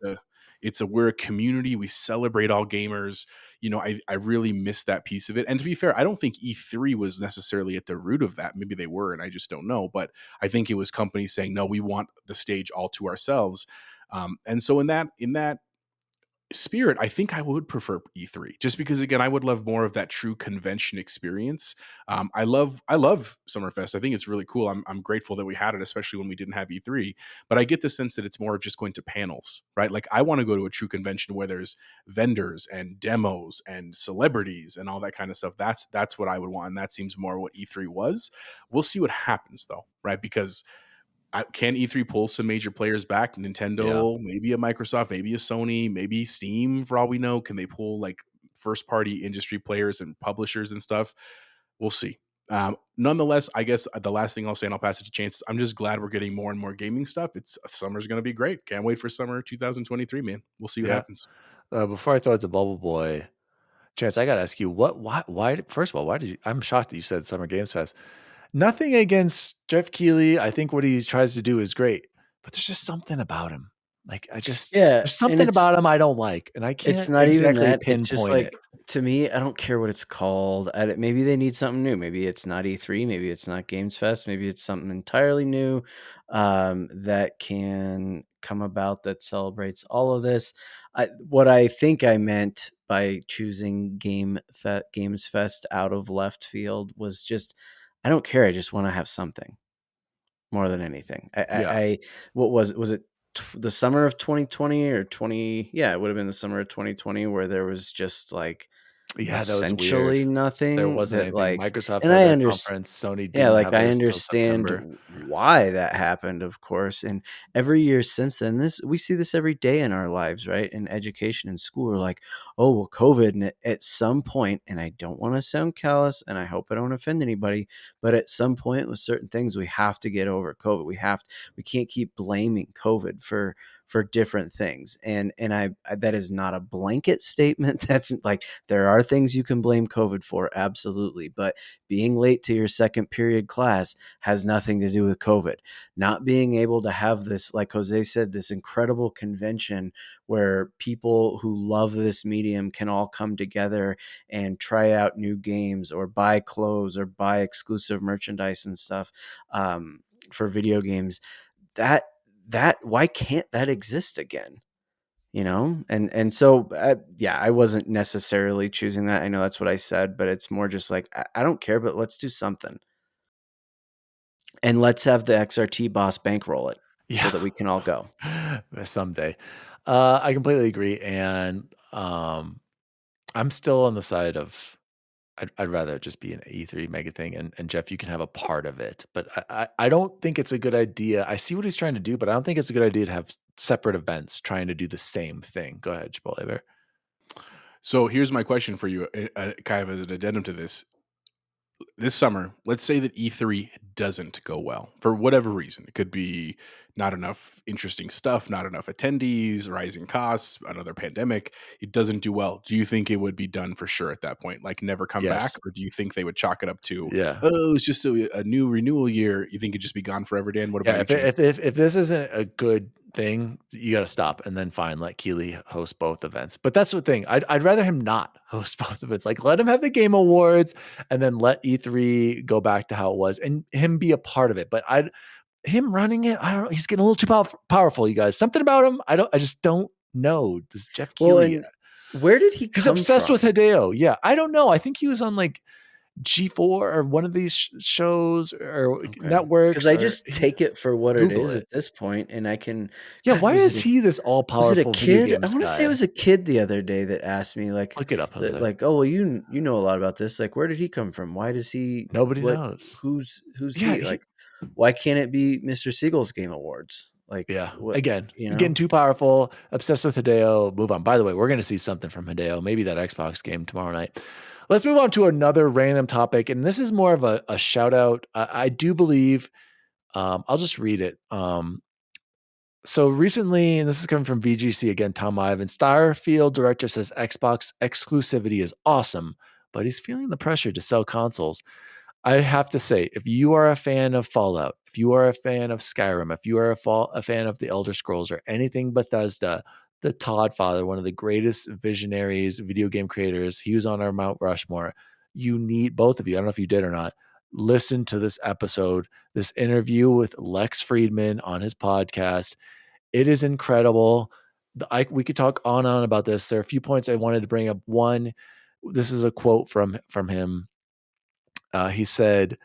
C: We're a community. We celebrate all gamers. You know, I really miss that piece of it. And to be fair, I don't think E3 was necessarily at the root of that. Maybe they were, and I just don't know. But I think it was companies saying, no, we want the stage all to ourselves. And so in that spirit, I think I would prefer E3 just because, again, I would love more of that true convention experience. I love Summerfest. I think it's really cool. I'm grateful that we had it, especially when we didn't have E3, but I get the sense that it's more of just going to panels, right? Like I want to go to a true convention where there's vendors and demos and celebrities and all that kind of stuff. That's what I would want. And that seems more what E3 was. We'll see what happens though, right? Because can E3 pull some major players back? Nintendo, maybe a Microsoft, maybe a Sony, maybe Steam, for all we know. Can they pull like first party industry players and publishers and stuff? We'll see. Nonetheless, I guess the last thing I'll say, and I'll pass it to Chance, I'm just glad we're getting more and more gaming stuff. Summer's going to be great. Can't wait for summer 2023, man. We'll see what happens.
B: Before I throw it to Bubble Boy, Chance, I got to ask you, why, first of all, why did you, I'm shocked that you said Summer Games Fest. Nothing against Jeff Keighley. I think what he tries to do is great, but there's just something about him. Like there's something about him I don't like, and I can't
D: it's not
B: exactly
D: even that.
B: pinpoint
D: It's just like,
B: it.
D: to me, I don't care what it's called. Maybe they need something new. Maybe it's not E3. Maybe it's not Games Fest. Maybe it's something entirely new that can come about that celebrates all of this. What I think I meant by choosing Games Fest out of left field was just, I don't care. I just want to have something more than anything. What was it? The summer of 2020 or 20? Yeah, it would have been the summer of 2020 where there was just like essentially nothing.
B: There wasn't anything.
D: Like,
B: Microsoft
D: and
B: had
D: I
B: their
D: understand.
B: conference. Sony didn't
D: Yeah, like
B: have
D: I
B: theirs till
D: understand
B: September.
D: why that happened, of course. And every year since then, we see this every day in our lives, right? In education and school, we're like, oh, well, COVID. And at some point, and I don't want to sound callous, and I hope I don't offend anybody, but at some point with certain things, we have to get over COVID. We can't keep blaming COVID for different things. And I that is not a blanket statement. That's like, there are things you can blame COVID for, absolutely. But being late to your second period class has nothing to do with COVID. Not being able to have this, like Jose said, this incredible convention where people who love this medium can all come together and try out new games or buy clothes or buy exclusive merchandise and stuff for video games. That why can't that exist again? You know? And so, I wasn't necessarily choosing that. I know that's what I said, but it's more just like, I don't care, but let's do something. And let's have the XRT boss bankroll it so that we can all go.
B: Someday. I completely agree. And I'm still on the side of, I'd rather it just be an E3 mega thing, and Jeff, you can have a part of it. But I don't think it's a good idea. I see what he's trying to do, but I don't think it's a good idea to have separate events trying to do the same thing. Go ahead, Chipotle Bear.
C: So here's my question for you, kind of as an addendum to this. This summer, let's say that E3 doesn't go well for whatever reason. It could be not enough interesting stuff, not enough attendees, rising costs, another pandemic. It doesn't do well. Do you think it would be done for sure at that point? Like never come back? Or do you think they would chalk it up to, oh, it's just a new renewal year? You think it'd just be gone forever, Dan? What about
B: if this isn't a good thing, you got to stop and then fine, let Keighley host both events. But that's the thing. I'd rather him not host both events. Like let him have the Game Awards and then let E3 go back to how it was and him be a part of it. But him running it, I don't know. He's getting a little too powerful, you guys. Something about him, I just don't know. Does Jeff Keighley?
D: Where did he come
B: He's obsessed
D: from?
B: with Hideo. Yeah, I don't know. I think he was on like G4 or one of these shows or
D: Okay.
B: networks.
D: Because I
B: or
D: just
B: he-
D: take it for what it
B: Google
D: is
B: it.
D: at this point, and I can.
B: Yeah,
D: God,
B: why is he this all
D: was it a
B: powerful video
D: kid? I
B: games
D: want to say it
B: guy?
D: was a kid the other day that asked me
B: Look it up, Jose.
D: like, oh well, you know a lot about this. Like, where did he come from? Why does he?
B: Nobody
D: What?
B: knows.
D: Who's
B: Yeah,
D: he? Like, why can't it be Mr. Siegel's Game Awards? Like,
B: yeah.
D: what?
B: Again,
D: You
B: he's
D: know?
B: getting too powerful. Obsessed with Hideo. Move on. By the way, we're going to see something from Hideo. Maybe that Xbox game tomorrow night. Let's move on to another random topic, and this is more of a shout out. I do believe. I'll just read it. So recently, and this is coming from VGC again, Tom Ivan, Starfield director says Xbox exclusivity is awesome, but he's feeling the pressure to sell consoles. I have to say, if you are a fan of Fallout, if you are a fan of Skyrim, if you are a fan of the Elder Scrolls or anything Bethesda, the Toddfather, one of the greatest visionaries, video game creators, he was on our Mount Rushmore. You need, both of you, I don't know if you did or not, listen to this episode, this interview with Lex Fridmen on his podcast. It is incredible. We could talk on and on about this. There are a few points I wanted to bring up. One, this is a quote from him. He said,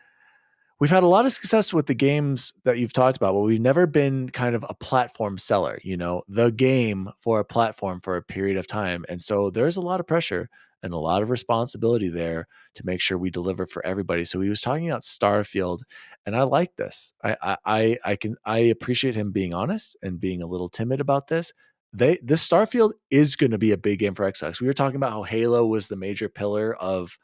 B: "We've had a lot of success with the games that you've talked about, but we've never been kind of a platform seller, the game for a platform for a period of time. And so there's a lot of pressure and a lot of responsibility there to make sure we deliver for everybody." So he was talking about Starfield, and I like this. I appreciate him being honest and being a little timid about this. This Starfield is going to be a big game for Xbox. We were talking about how Halo was the major pillar of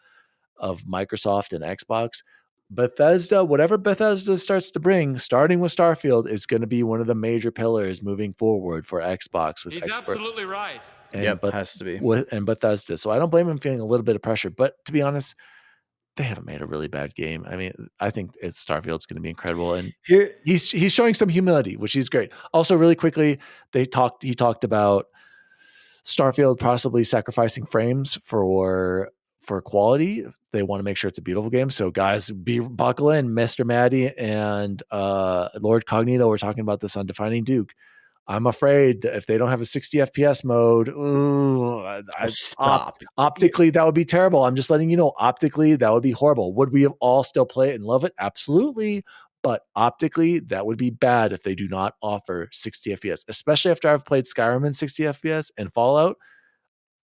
B: Microsoft and Xbox. Bethesda, whatever Bethesda starts to bring, starting with Starfield, is going to be one of the major pillars moving forward for Xbox with
F: He's absolutely right.
B: and
D: Has to be.
B: and Bethesda. So I don't blame him feeling a little bit of pressure. But to be honest, they haven't made a really bad game. I mean, I think Starfield's going to be incredible, and
D: Here,
B: he's showing some humility, which is great. Also, really quickly, he talked about Starfield possibly sacrificing frames for quality. They want to make sure it's a beautiful game. So guys, buckle in. Mr. Maddie and Lord Cognito were talking about this on Defining Duke. I'm afraid that if they don't have a 60 FPS mode,
D: stop.
B: Optically, that would be terrible. I'm just letting you know, optically, that would be horrible. Would we all still play it and love it? Absolutely. But optically, that would be bad if they do not offer 60 FPS, especially after I've played Skyrim in 60 FPS and Fallout.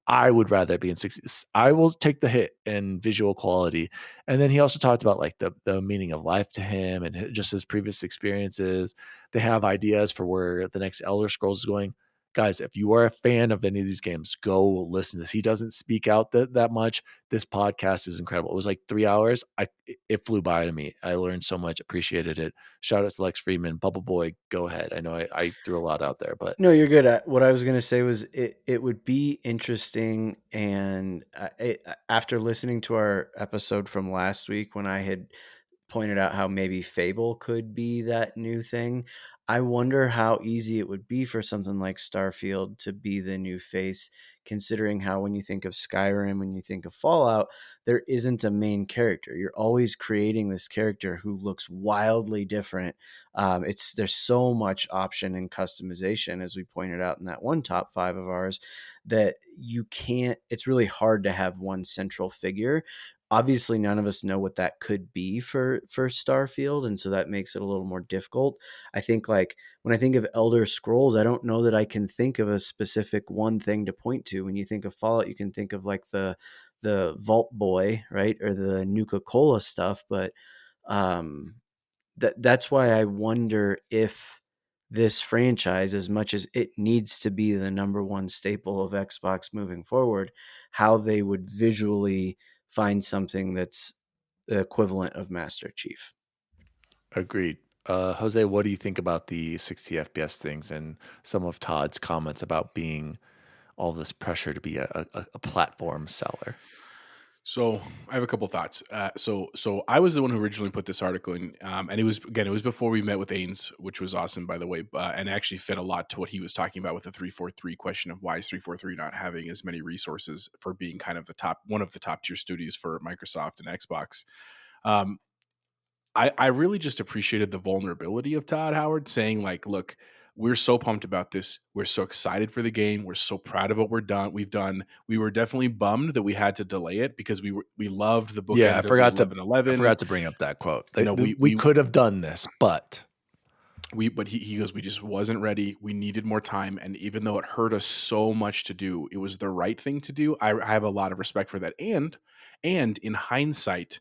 B: I would rather be in 60. I will take the hit in visual quality. And then he also talked about like the meaning of life to him and just his previous experiences. They have ideas for where the next Elder Scrolls is going. Guys, if you are a fan of any of these games, go listen to this. He doesn't speak out that much. This podcast is incredible. It was like 3 hours. It flew by to me. I learned so much, appreciated it. Shout out to Lex Fridmen. Bubble Boy, go ahead. I know I threw a lot out there, but
D: No, you're good. What I was going to say was it would be interesting. And after listening to our episode from last week, when I had pointed out how maybe Fable could be that new thing, I wonder how easy it would be for something like Starfield to be the new face, considering how when you think of Skyrim, when you think of Fallout, there isn't a main character. You're always creating this character who looks wildly different. There's so much option and customization, as we pointed out in that one top 5 of ours, that you can't. It's really hard to have one central figure. Obviously, none of us know what that could be for Starfield, and so that makes it a little more difficult. I think, like, when I think of Elder Scrolls, I don't know that I can think of a specific one thing to point to. When you think of Fallout, you can think of like the Vault Boy, right, or the Nuka-Cola stuff, but that's why I wonder if this franchise, as much as it needs to be the number one staple of Xbox moving forward, how they would visually find something that's the equivalent of Master Chief.
B: agreed. Jose, what do you think about the 60 FPS things and some of Todd's comments about being all this pressure to be a platform seller?
C: So I have a couple thoughts. So I was the one who originally put this article in, and it was before we met with Ains, which was awesome, by the way, and actually fit a lot to what he was talking about with the 343 question of why is 343 not having as many resources for being kind of one of the top tier studios for Microsoft and Xbox. I really just appreciated the vulnerability of Todd Howard saying like, look, we're so pumped about this. We're so excited for the game. We're so proud of what we've done. We were definitely bummed that we had to delay it because we loved the bookend
B: Yeah, I
C: of the
B: forgot
C: 11-11.
B: to bring up that quote.
C: You know,
B: we could have done this, but
C: he goes, we just wasn't ready. We needed more time. And even though it hurt us so much to do, it was the right thing to do. I have a lot of respect for that. And in hindsight,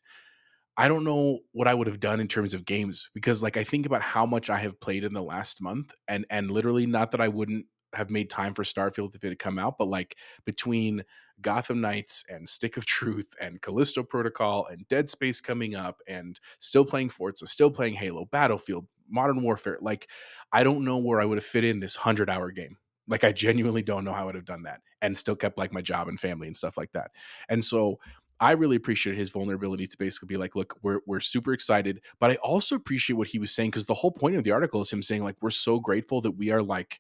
C: I don't know what I would have done in terms of games, because like I think about how much I have played in the last month, and literally, not that I wouldn't have made time for Starfield if it had come out, but like between Gotham Knights and Stick of Truth and Callisto Protocol and Dead Space coming up and still playing Forza, still playing Halo, Battlefield, Modern Warfare, like I don't know where I would have fit in this 100-hour game. Like I genuinely don't know how I would have done that and still kept like my job and family and stuff like that. And so I really appreciate his vulnerability to basically be like, look, we're super excited, but I also appreciate what he was saying, because the whole point of the article is him saying like, we're so grateful that we are like,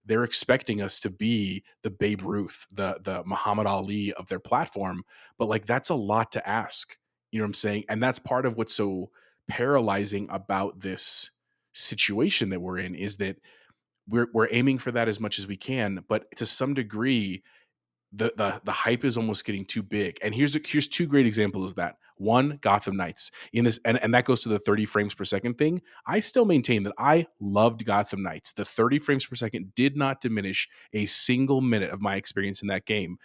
C: they're expecting us to be the Babe Ruth, the Muhammad Ali of their platform, but like that's a lot to ask. You know what I'm saying? And that's part of what's so paralyzing about this situation that we're in, is that we're aiming for that as much as we can, but to some degree the hype is almost getting too big. And here's two great examples of that. One, Gotham Knights. In this, and that goes to the 30 frames per second thing. I still maintain that I loved Gotham Knights. The 30 frames per second did not diminish a single minute of my experience in that game.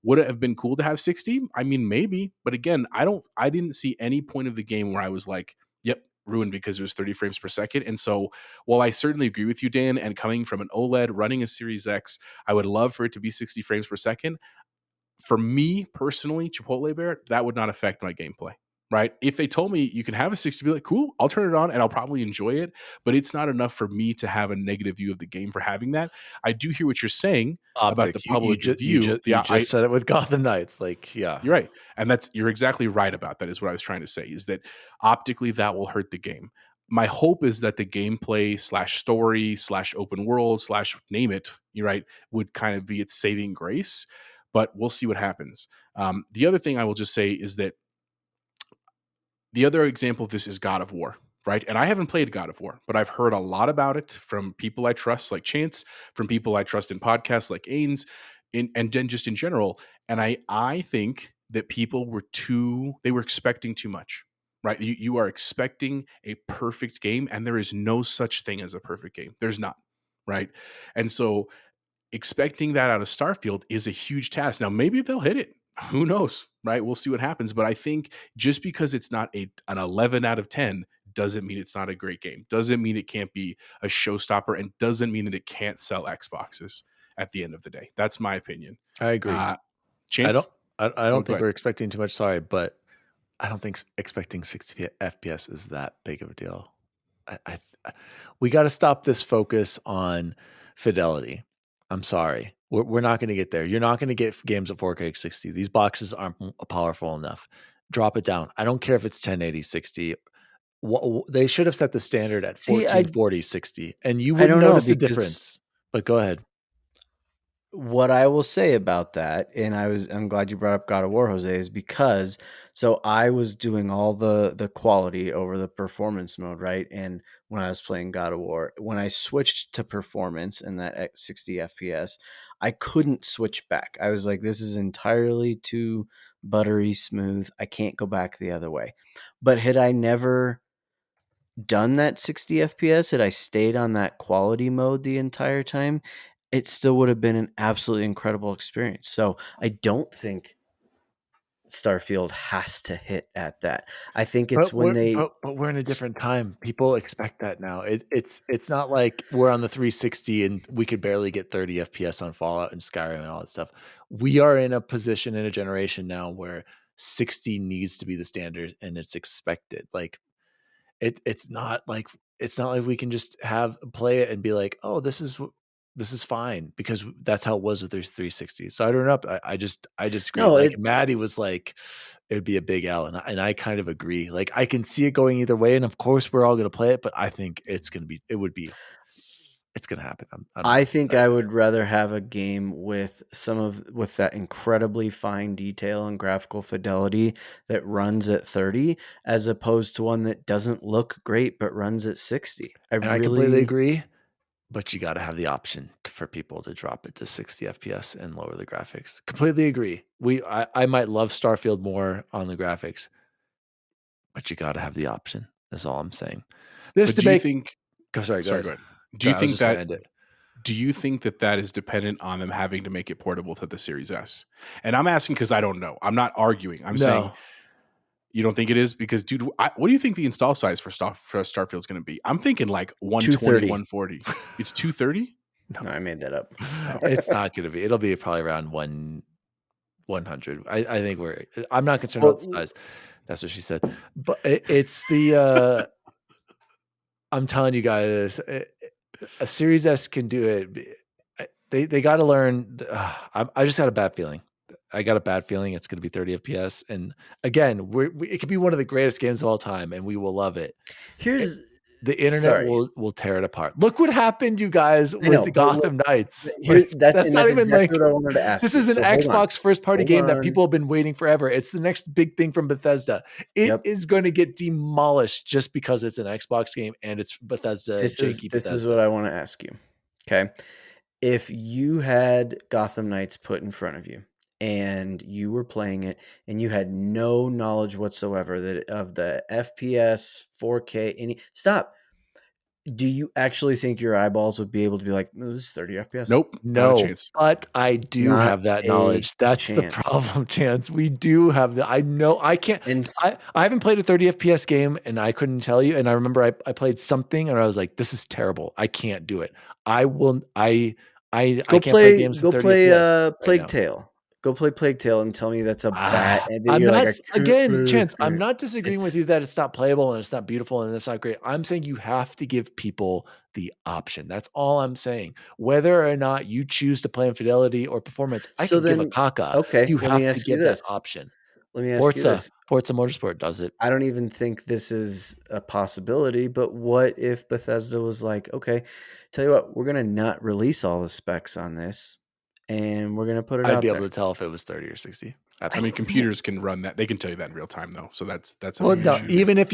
C: Would it have been cool to have 60? I mean, maybe, but again, I didn't see any point of the game where I was like, yep, ruined because it was 30 frames per second. And so while I certainly agree with you, Dan, and coming from an OLED running a Series X, I would love for it to be 60 frames per second. For me personally, Chipotle Bear, that would not affect my gameplay. Right? If they told me you can have a 60, be like, cool, I'll turn it on and I'll probably enjoy it. But it's not enough for me to have a negative view of the game for having that. I do hear what you're saying about the public view.
B: You just said it with Gotham Knights. Like, yeah,
C: you're right. And you're exactly right about that, is what I was trying to say, is that optically that will hurt the game. My hope is that the gameplay / story / open world / name it, you're right, would kind of be its saving grace. But we'll see what happens. The other thing I will just say is that the other example of this is God of War, right? And I haven't played God of War, but I've heard a lot about it from people I trust, like Chance, from people I trust in podcasts like Ains, and then just in general. And I think that people they were expecting too much, right? You are expecting a perfect game, and there is no such thing as a perfect game. There's not, right? And so expecting that out of Starfield is a huge task. Now, maybe they'll hit it. Who knows, right? We'll see what happens. But I think just because it's not an 11 out of 10 doesn't mean it's not a great game. Doesn't mean it can't be a showstopper, and doesn't mean that it can't sell Xboxes at the end of the day. That's my opinion.
B: I agree.
C: Chance?
B: I don't think
C: ahead.
B: we're expecting too much. Sorry, but I don't think expecting 60 FPS is that big of a deal. We got to stop this focus on fidelity. I'm sorry. We're not going to get there. You're not going to get games at 4K 60. These boxes aren't powerful enough. Drop it down. I don't care if it's 1080 60. They should have set the standard at 1440 60, and you wouldn't notice the difference. But go ahead.
D: What I will say about that, and I'm glad you brought up God of War, Jose, is because so I was doing all the quality over the performance mode, right? And when I was playing God of War, when I switched to performance and that at 60 FPS, I couldn't switch back. I was like, this is entirely too buttery smooth. I can't go back the other way. But had I never done that 60 FPS, had I stayed on that quality mode the entire time, it still would have been an absolutely incredible experience. So I don't think Starfield has to hit at that. I think it's
B: but we're in a different time. People expect that now. It's not like we're on the 360 and we could barely get 30 FPS on Fallout and Skyrim and all that stuff. We are in a position in a generation now where 60 needs to be the standard, and it's expected. Like it's not like we can just play it and be like, oh, this is fine, because that's how it was with their 360. So I don't know. I disagree.
D: No,
B: Maddie was like, it would be a big L, and I kind of agree. Like I can see it going either way, and of course we're all going to play it, but I think it's going to happen.
D: I think I would rather have a game with with that incredibly fine detail and graphical fidelity that runs at 30, as opposed to one that doesn't look great but runs at 60.
B: I completely agree. but you got to have the option for people to drop it to 60 FPS and lower the graphics. Completely agree. I might love Starfield more on the graphics, but you got to have the option. That's all I'm saying. This
C: But
B: debate.
C: do you think?
B: Go
C: Sorry,
B: ahead.
C: go ahead. Do
B: Sorry,
C: you
B: I was
C: think
B: just gonna
C: that?
B: end it.
C: Do you think that is dependent on them having to make it portable to the Series S? And I'm asking because I don't know. I'm not arguing. I'm saying you don't think it is because, dude, what do you think the install size for Starfield is going to be? I'm thinking like 120,
D: 230.
C: 140. It's 230?
D: No, I made that up.
B: It's not going to be. It'll be probably around 100. I think I'm not concerned about the size. That's what she said. But it's the. I'm telling you guys, a Series S can do it. They got to learn. I just got a bad feeling. I got a bad feeling it's going to be 30 FPS. And again, it could be one of the greatest games of all time, and we will love it.
D: Here's
B: the internet will tear it apart. Look what happened, you guys, with the Gotham Knights.
D: That's not even exactly what I wanted to ask.
B: This is an Xbox first-party game that people have been waiting forever. It's the next big thing from Bethesda. It is going to get demolished just because it's an Xbox game and it's Bethesda.
D: This is what I want to ask you. Okay, if you had Gotham Knights put in front of you and you were playing it and you had no knowledge whatsoever of the FPS, 4K, do you actually think your eyeballs would be able to be like, no, this is 30 FPS?
C: Nope.
B: No,
C: not a chance.
B: But I do have that knowledge. That's the problem, Chance. We do have that. I know I can't. I haven't played a 30 FPS game and I couldn't tell you. And I remember I played something and I was like, this is terrible. I can't do it. I can't play games in 30 FPS
D: Plague Tale. Go play Plague Tale and tell me that's a bad.
B: I'm not Chance. I'm not disagreeing with you that it's not playable and it's not beautiful and it's not great. I'm saying you have to give people the option. That's all I'm saying. Whether or not you choose to play in fidelity or performance, I can give a caca.
D: Okay,
B: you have to give that option.
D: Let me ask you this.
B: Forza Motorsport does it.
D: I don't even think this is a possibility, but what if Bethesda was like, okay, tell you what, we're going to not release all the specs on this and we're going to put it out there.
B: I'd be able to tell if it was 30 or 60.
C: Absolutely. I mean, computers can run that. They can tell you that in real time though. So that's
B: well, no, even if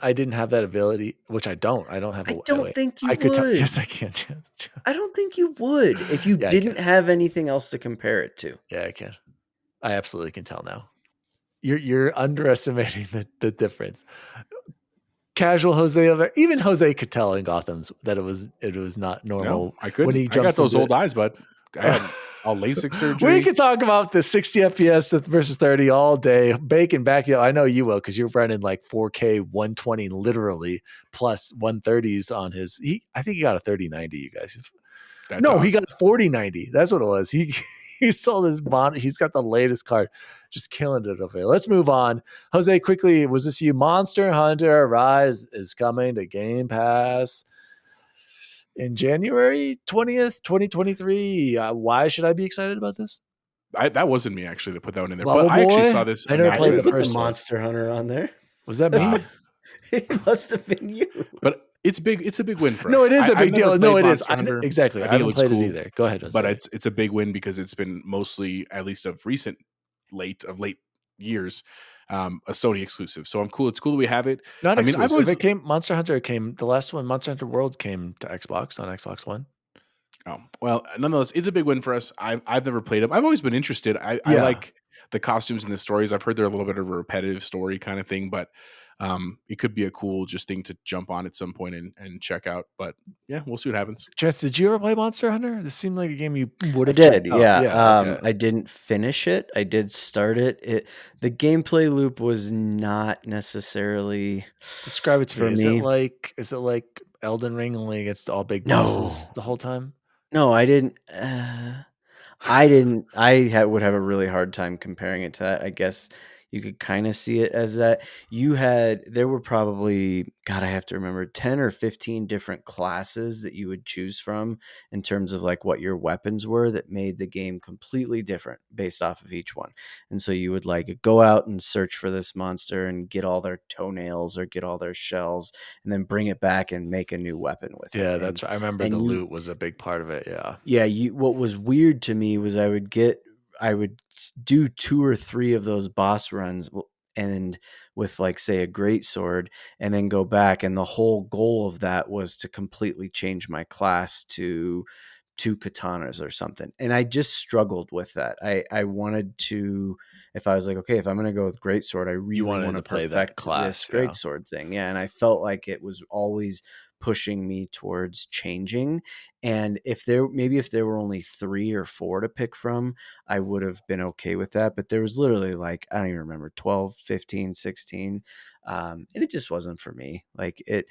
B: I didn't have that ability, which I don't have.
D: I don't think you would.
B: Yes, I can.
D: I don't think you would if you didn't have anything else to compare it to.
B: Yeah, I can. I absolutely can tell now. You're underestimating the difference. Casual Jose over there, even Jose could tell in Gotham's that it was not normal.
C: No, I couldn't.
B: When he
C: I got those old eyes, bud. I had all LASIK surgery.
B: We could talk about the 60 FPS versus 30 all day. Bacon back. I know you will because you're running like 4K 120 literally plus 130s on his. I think he got a 3090. You guys. He got a 4090. That's what it was. He sold his bond. He's got the latest card. Just killing it over here. Let's move on. Jose, quickly, was this you? Monster Hunter Rise is coming to Game Pass in January 20th, 2023. Why should I be excited about this?
C: That wasn't me, actually, that put that one in there.
B: Bubble
C: but I actually
B: Boy?
C: saw this.
B: I never played the first
D: Monster Hunter on there.
B: Was that me?
D: It must have been you.
C: But it's big. It's a big win for us.
B: No, it is a big deal. No, it is.
C: Exactly.
B: I haven't played it either. Go ahead, Jose.
C: But it's a big win because it's been mostly, at least of late years, a Sony exclusive. So I'm cool. It's cool that we have it.
B: Not exclusive. Monster Hunter came. The last one, Monster Hunter World, came to Xbox on Xbox One.
C: Oh well, nonetheless, it's a big win for us. I've never played them. I've always been interested. I like the costumes and the stories. I've heard they're a little bit of a repetitive story kind of thing, but it could be a cool thing to jump on at some point and check out. But yeah, we'll see what happens.
B: Jess, did you ever play Monster Hunter? This seemed like a game you would have.
D: I did, yeah. I didn't finish it. I did start it. The gameplay loop was not necessarily.
B: Describe it to me. Is it like Elden Ring only against all big bosses the whole time?
D: No, I didn't. I would have a really hard time comparing it to that. I guess you could kind of see it as that. There were probably, God, I have to remember, 10 or 15 different classes that you would choose from in terms of like what your weapons were that made the game completely different based off of each one. And so you would like go out and search for this monster and get all their toenails or get all their shells and then bring it back and make a new weapon with it.
B: Yeah, that's right. I remember the loot was a big part of it. Yeah.
D: Yeah. What was weird to me was I would do 2 or 3 of those boss runs. Well, and with like say a great sword, and then go back, and the whole goal of that was to completely change my class to two katanas or something. And I just struggled with that. I wanted to, if I was like, okay, if I'm going to go with greatsword, I really
B: wanted
D: want
B: to
D: to
B: play that
D: perfect
B: class,
D: this
B: yeah.
D: greatsword thing. Yeah. And I felt like it was always pushing me towards changing. And if there were only 3 or 4 to pick from, I would have been okay with that. But there was literally like, I don't even remember, 12, 15, 16. And it just wasn't for me. Like it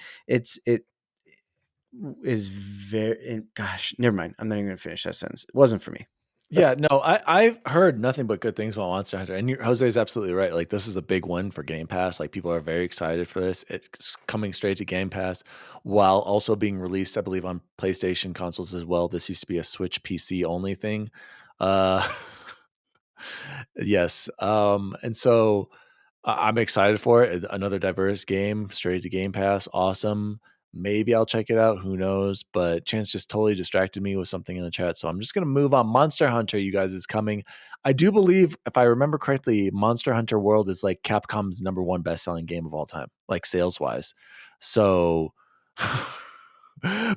D: is very, and gosh, never mind. I'm not even gonna finish that sentence. It wasn't for me.
B: Yeah, no, I've heard nothing but good things about Monster Hunter, and Jose's absolutely right. Like, this is a big one for Game Pass. Like, people are very excited for this. It's coming straight to Game Pass, while also being released, I believe, on PlayStation consoles as well. This used to be a Switch PC only thing. Uh, yes, and so I'm excited for it. Another diverse game straight to Game Pass. Awesome. Maybe I'll check it out. Who knows? But Chance just totally distracted me with something in the chat. So I'm just going to move on. Monster Hunter, you guys, is coming. I do believe, if I remember correctly, Monster Hunter World is like Capcom's #1 best-selling game of all time, like sales-wise. So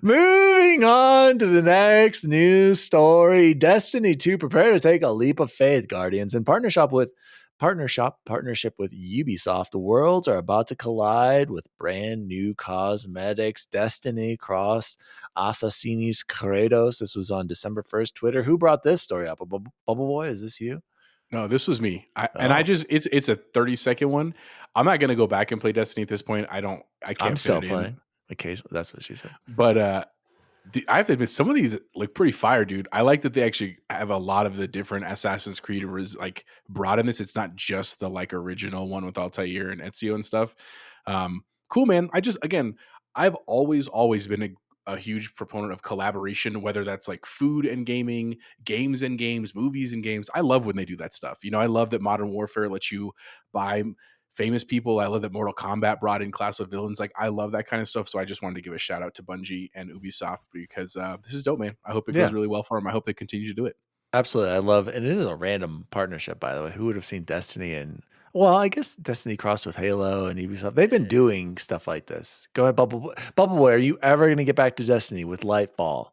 B: moving on to the next news story. Destiny 2, prepare to take a leap of faith, Guardians. In partnership with Ubisoft, the worlds are about to collide with brand new cosmetics. Destiny cross Assassini's Kratos. This was on December 1st. Twitter. Who brought this story up? Bubble Boy, is this you?
C: No, this was me. It's a 30-second one. I'm not gonna go back and play Destiny at this point. I can't
B: I'm
C: fit
B: still
C: it
B: playing
C: in.
B: occasionally. That's what she said.
C: But I have to admit, some of these look pretty fire, dude. I like that they actually have a lot of the different Assassin's Creed like brought in this. It's not just the like original one with Altair and Ezio and stuff. Cool, man. I've always been a huge proponent of collaboration, whether that's like food and gaming, games and games, movies and games. I love when they do that stuff. You know, I love that Modern Warfare lets you buy famous people. I love that Mortal Kombat brought in Class of Villains. Like, I love that kind of stuff. So I just wanted to give a shout out to Bungie and Ubisoft because this is dope, man. I hope it goes really well for them. I hope they continue to do it.
B: Absolutely. I love, and it is a random partnership, by the way. Who would have seen Destiny and, well, I guess Destiny crossed with Halo and Ubisoft. They've been doing stuff like this. Go ahead, Bubble Boy. Are you ever going to get back to Destiny with Lightfall?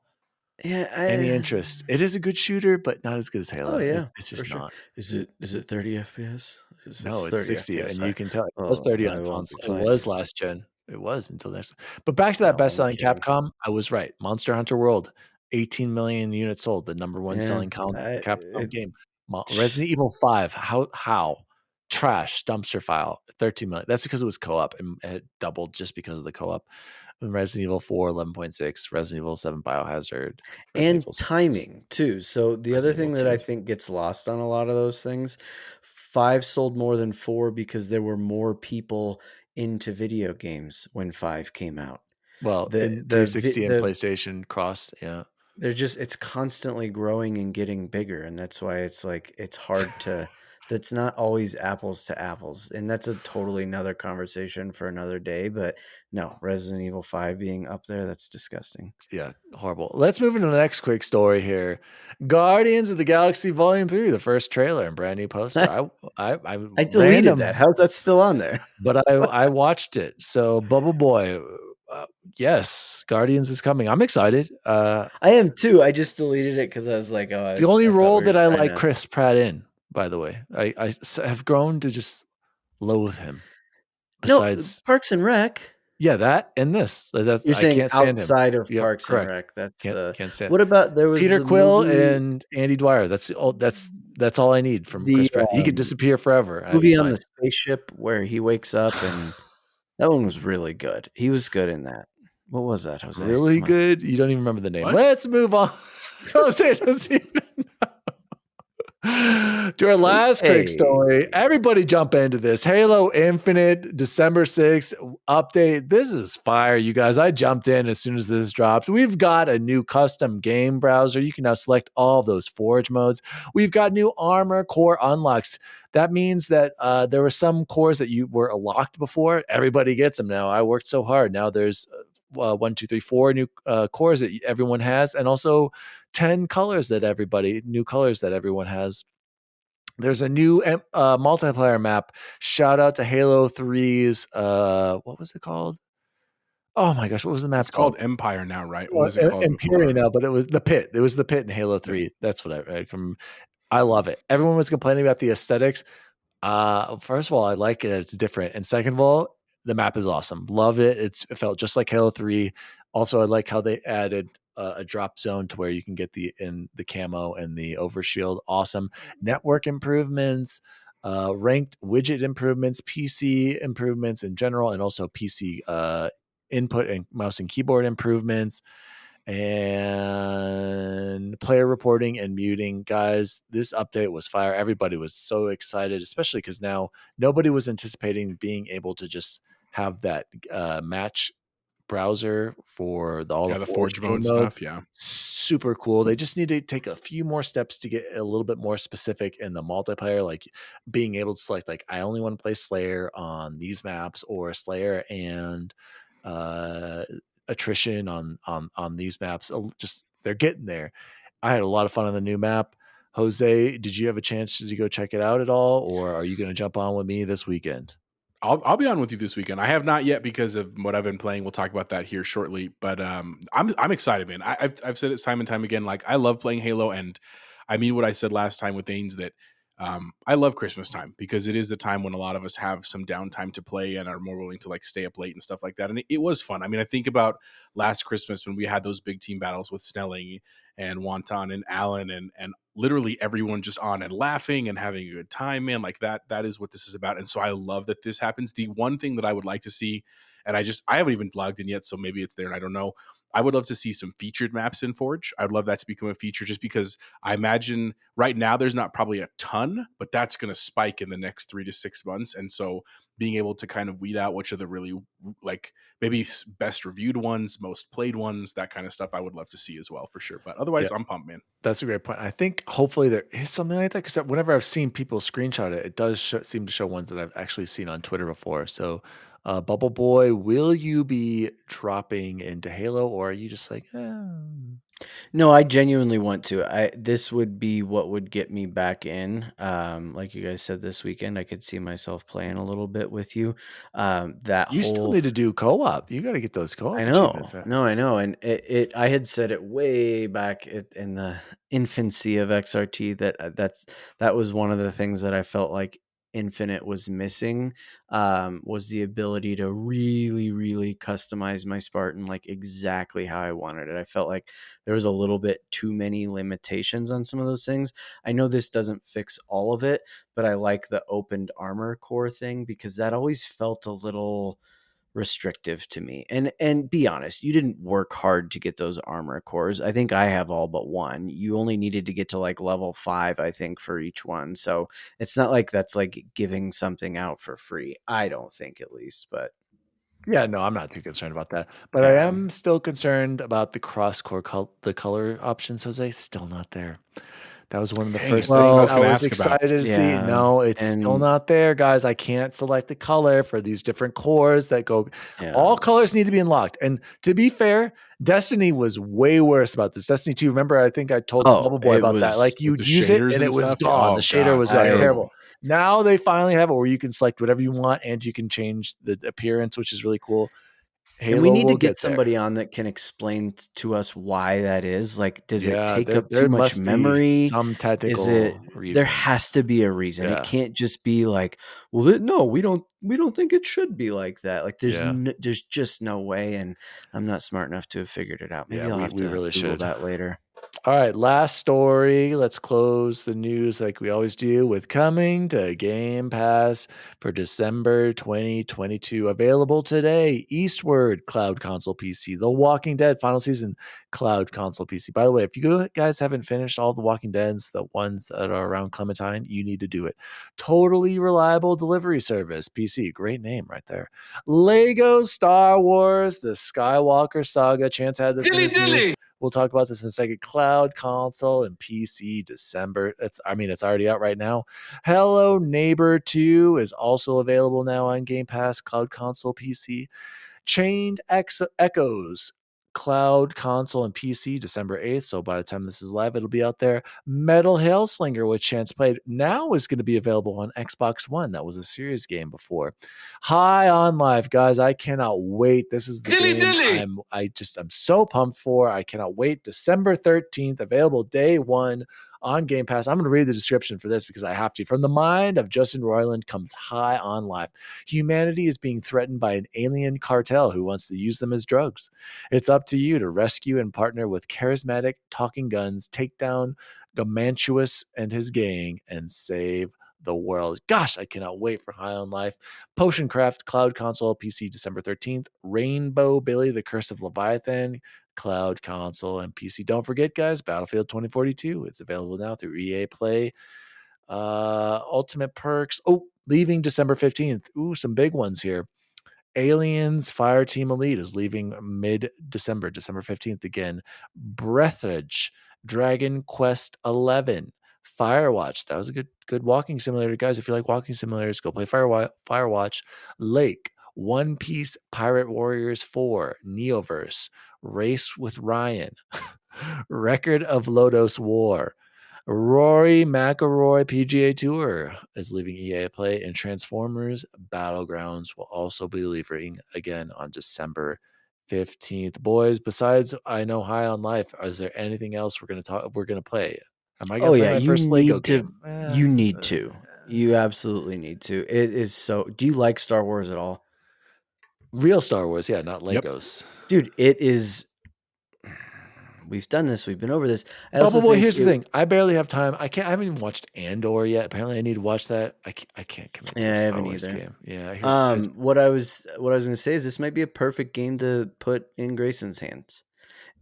D: Yeah.
B: Any interest? It is a good shooter, but not as good as Halo.
D: Oh yeah,
B: It's just not.
D: Is it 30 FPS?
B: No, it's 60, and you can tell it was
D: Oh,
B: 30
D: I
B: on
D: won't be
B: console. It
D: playing
B: was
D: it.
B: last gen. It was until next. But back to that
D: No, I'm
B: best-selling
D: kidding.
B: Capcom, I was right. Monster Hunter World, 18 million units sold, the #1
D: Yeah,
B: selling Capcom game. Resident Evil 5, how trash dumpster file, 13 million. That's because it was co-op and it doubled just because of the co-op. And Resident Evil 4, 11.6, Resident Evil 7, Biohazard, Resident
D: and
B: Evil 6,
D: timing too. So the other
B: Resident
D: thing
B: Evil
D: that I
B: 2.
D: think gets lost on a lot of those things, 5 sold more than 4 because there were more people into video games when 5 came out.
B: Well, in 360 and PlayStation cross, yeah.
D: It's constantly growing and getting bigger, and that's why it's like it's hard to that's not always apples to apples, and that's a totally another conversation for another day. But no, Resident Evil 5 being up there, that's disgusting.
B: Yeah, horrible. Let's move into the next quick story here. Guardians of the Galaxy Volume 3, the first trailer and brand new poster.
D: I deleted that. How's that still on there?
B: But I watched it. So Bubble Boy, yes, Guardians is coming. I'm excited.
D: I am too. I just deleted it because I was like, oh,
B: The only role that I
D: like
B: like Chris Pratt in, by the way. I have grown to just loathe him. Besides
D: Parks and Rec.
B: Yeah, that and this. That's
D: You're saying
B: I can't stand
D: outside
B: him.
D: of Parks and Rec. That's
B: can't stand.
D: What about there was
B: Peter
D: the
B: Quill
D: movie,
B: and Andy Dwyer. That's all I need from Chris Pratt. He could disappear forever.
D: Movie on the spaceship where he wakes up, and that one was really good. He was good in that. What was that, Jose?
B: Really good? You don't even remember the name.
C: What?
B: Let's move on. Jose doesn't even know. To our last quick story. Everybody jump into this. Halo Infinite, December 6th update. This is fire, you guys. I jumped in as soon as this dropped. We've got a new custom game browser. You can now select all of those Forge modes. We've got new armor core unlocks. That means that there were some cores that you were locked before. Everybody gets them now. I worked so hard. Now there's 1, 2, 3, 4 new cores that everyone has, and also 10 new colors that everyone has. There's a new multiplayer map. Shout out to Halo 3's what was it called? Oh my gosh, what was the map
C: It's called Empire now, right? What was it called
B: Imperial
C: before?
B: now, but it was the pit. It was the pit in Halo 3. That's what I love it. Everyone was complaining about the aesthetics. First of all, I like it. It's different. And second of all, the map is awesome. Love it. It felt just like Halo 3. Also, I like how they added a drop zone to where you can get the camo and the overshield. Awesome. Network improvements, ranked widget improvements, PC improvements in general, and also PC input and mouse and keyboard improvements, and player reporting and muting. Guys, this update was fire. Everybody was so excited, especially because now nobody was anticipating being able to just have that match browser for all the
C: The
B: Forge
C: Forge
B: game
C: mode
B: modes.
C: stuff, yeah.
B: Super cool. They just need to take a few more steps to get a little bit more specific in the multiplayer, like being able to select, like, I only want to play Slayer on these maps, or Slayer and attrition on these maps. Just they're getting there. I had a lot of fun on the new map. Jose, did you have a chance to go check it out at all, or are you going to jump on with me this weekend?
C: I'll be on with you this weekend. I have not yet because of what I've been playing. We'll talk about that here shortly. But I'm excited, man. I've said it time and time again. Like, I love playing Halo, and I mean what I said last time with Ains, that I love Christmas time because it is the time when a lot of us have some downtime to play and are more willing to like stay up late and stuff like that. And it was fun. I mean, I think about last Christmas when we had those big team battles with Snelling and Wonton and Allen and literally everyone just on and laughing and having a good time, man. Like that is what this is about. And so I love that this happens. The one thing that I would like to see, and I haven't even logged in yet, so maybe it's there and I don't know. I would love to see some featured maps in Forge. I'd love that to become a feature, just because I imagine right now there's not probably a ton, but that's going to spike in the next 3 to 6 months. And so being able to kind of weed out which are the really, like, maybe best reviewed ones, most played ones, that kind of stuff, I would love to see as well, for sure. But otherwise, I'm pumped, man.
B: That's a great point. I think hopefully there is something like that, because whenever I've seen people screenshot it, it does seem to show ones that I've actually seen on Twitter before. So, Bubble Boy, will you be dropping into Halo, or are you just like,
D: No, I genuinely want to. This would be what would get me back in. Like you guys said, this weekend, I could see myself playing a little bit with you.
B: you still need to do co-op. You got to get those co-op
D: I know.
B: achievements, man.
D: No, I know. And I had said it way back in the infancy of XRT that was one of the things that I felt like Infinite was missing, was the ability to really, really customize my Spartan like exactly how I wanted it. I felt like there was a little bit too many limitations on some of those things. I know this doesn't fix all of it, but I like the opened armor core thing because that always felt a little restrictive to me. And be honest, you didn't work hard to get those armor cores. I think I have all but one. You only needed to get to like level 5, I think, for each one. So it's not like that's like giving something out for free. I don't think, at least. But
B: Yeah, no, I'm not too concerned about that. But I am still concerned about the cross-core the color options, Jose. Still not there. That was one of the first
C: that's what I
B: things
C: was
B: I
C: gonna
B: was
C: ask about.
B: excited to see.
D: Yeah,
B: No, it's still
D: and
B: not there, guys. I can't select the color for these different cores that go. All colors need to be unlocked. And to be fair, Destiny was way worse about this. Destiny 2, remember, I think I told Bubble Boy about that. Like, you'd
C: the
B: use it
C: shaders
B: and
C: and
B: it was
C: stuff?
B: gone.
C: Oh,
B: The shader
C: God,
B: was gone.
C: terrible.
B: Terrible. Now they finally have it where you can select whatever you want and you can change the appearance, which is really cool. Halo
D: and we need to
B: will
D: get
B: get
D: somebody
B: there.
D: on that can explain to us why that is. Like, does it
B: Yeah,
D: take up
B: there
D: too much
B: must be
D: memory?
B: some
D: Is
B: technical
D: it?
B: reason.
D: There has to be a reason.
B: Yeah.
D: It can't just be like, well, no, we don't think it should be like that. Like, there's
B: Yeah.
D: there's just no way, and I'm not smart enough to have figured it out. Maybe
B: Yeah,
D: I'll have
B: we
D: to
B: really
D: Google
B: should.
D: that later.
B: All right, last story. Let's close the news like we always do with coming to Game Pass for December 2022. Available today, Eastward, Cloud Console PC, The Walking Dead Final Season, Cloud Console PC. By the way, if you guys haven't finished all the Walking Deads, the ones that are around Clementine, you need to do it. Totally reliable delivery service, PC. Great name right there. Lego Star Wars, The Skywalker Saga. Chance had this in his news. We'll talk about this in a second. Cloud console and PC December. It's already out right now. Hello Neighbor 2 is also available now on Game Pass, Cloud console, PC. Chained Echoes, cloud, console, and PC December 8th. So by the time this is live, it'll be out there. Metal Hellslinger, which Chance played, now is going to be available on Xbox One. That was a serious game before. High on Life, guys. I cannot wait. This is the game I'm so pumped for. I cannot wait. December 13th, available day one on Game Pass. I'm going to read the description for this because I have to. From the mind of Justin Roiland comes High on Life. Humanity is being threatened by an alien cartel who wants to use them as drugs. It's up to you to rescue and partner with charismatic talking guns, take down Gamantuous and his gang, and save the world. Gosh, I cannot wait for High on Life. Potioncraft, Cloud Console, PC December 13th. Rainbow Billy, The Curse of Leviathan, Cloud Console, and PC. Don't forget, guys, Battlefield 2042. It's available now through EA Play. Ultimate Perks. Oh, leaving December 15th. Ooh, some big ones here. Aliens Fireteam Elite is leaving mid-December, December 15th again. Breathedge, Dragon Quest 11, Firewatch. That was a good walking simulator, guys. If you like walking simulators, go play Firewatch. Lake, One Piece Pirate Warriors 4, Neoverse, Race with Ryan, Record of Lodos War. Rory McIlroy PGA Tour is leaving EA Play, and Transformers Battlegrounds will also be leaving again on December 15th. Boys, besides I know High on Life, is there anything else we're going to play? Am I going to play my first Lego game?
D: You need to. You absolutely need to. It is so. Do you like Star Wars at all?
B: Real Star Wars, yeah, not Legos.
D: Dude, it is. We've done this. We've been over this.
B: Bubble Boy, here's the thing. I barely have time. I haven't even watched Andor yet. Apparently, I need to watch that. I can't commit to a Star Wars game. Yeah, I hear it's good.
D: What I was going to say is this might be a perfect game to put in Grayson's hands.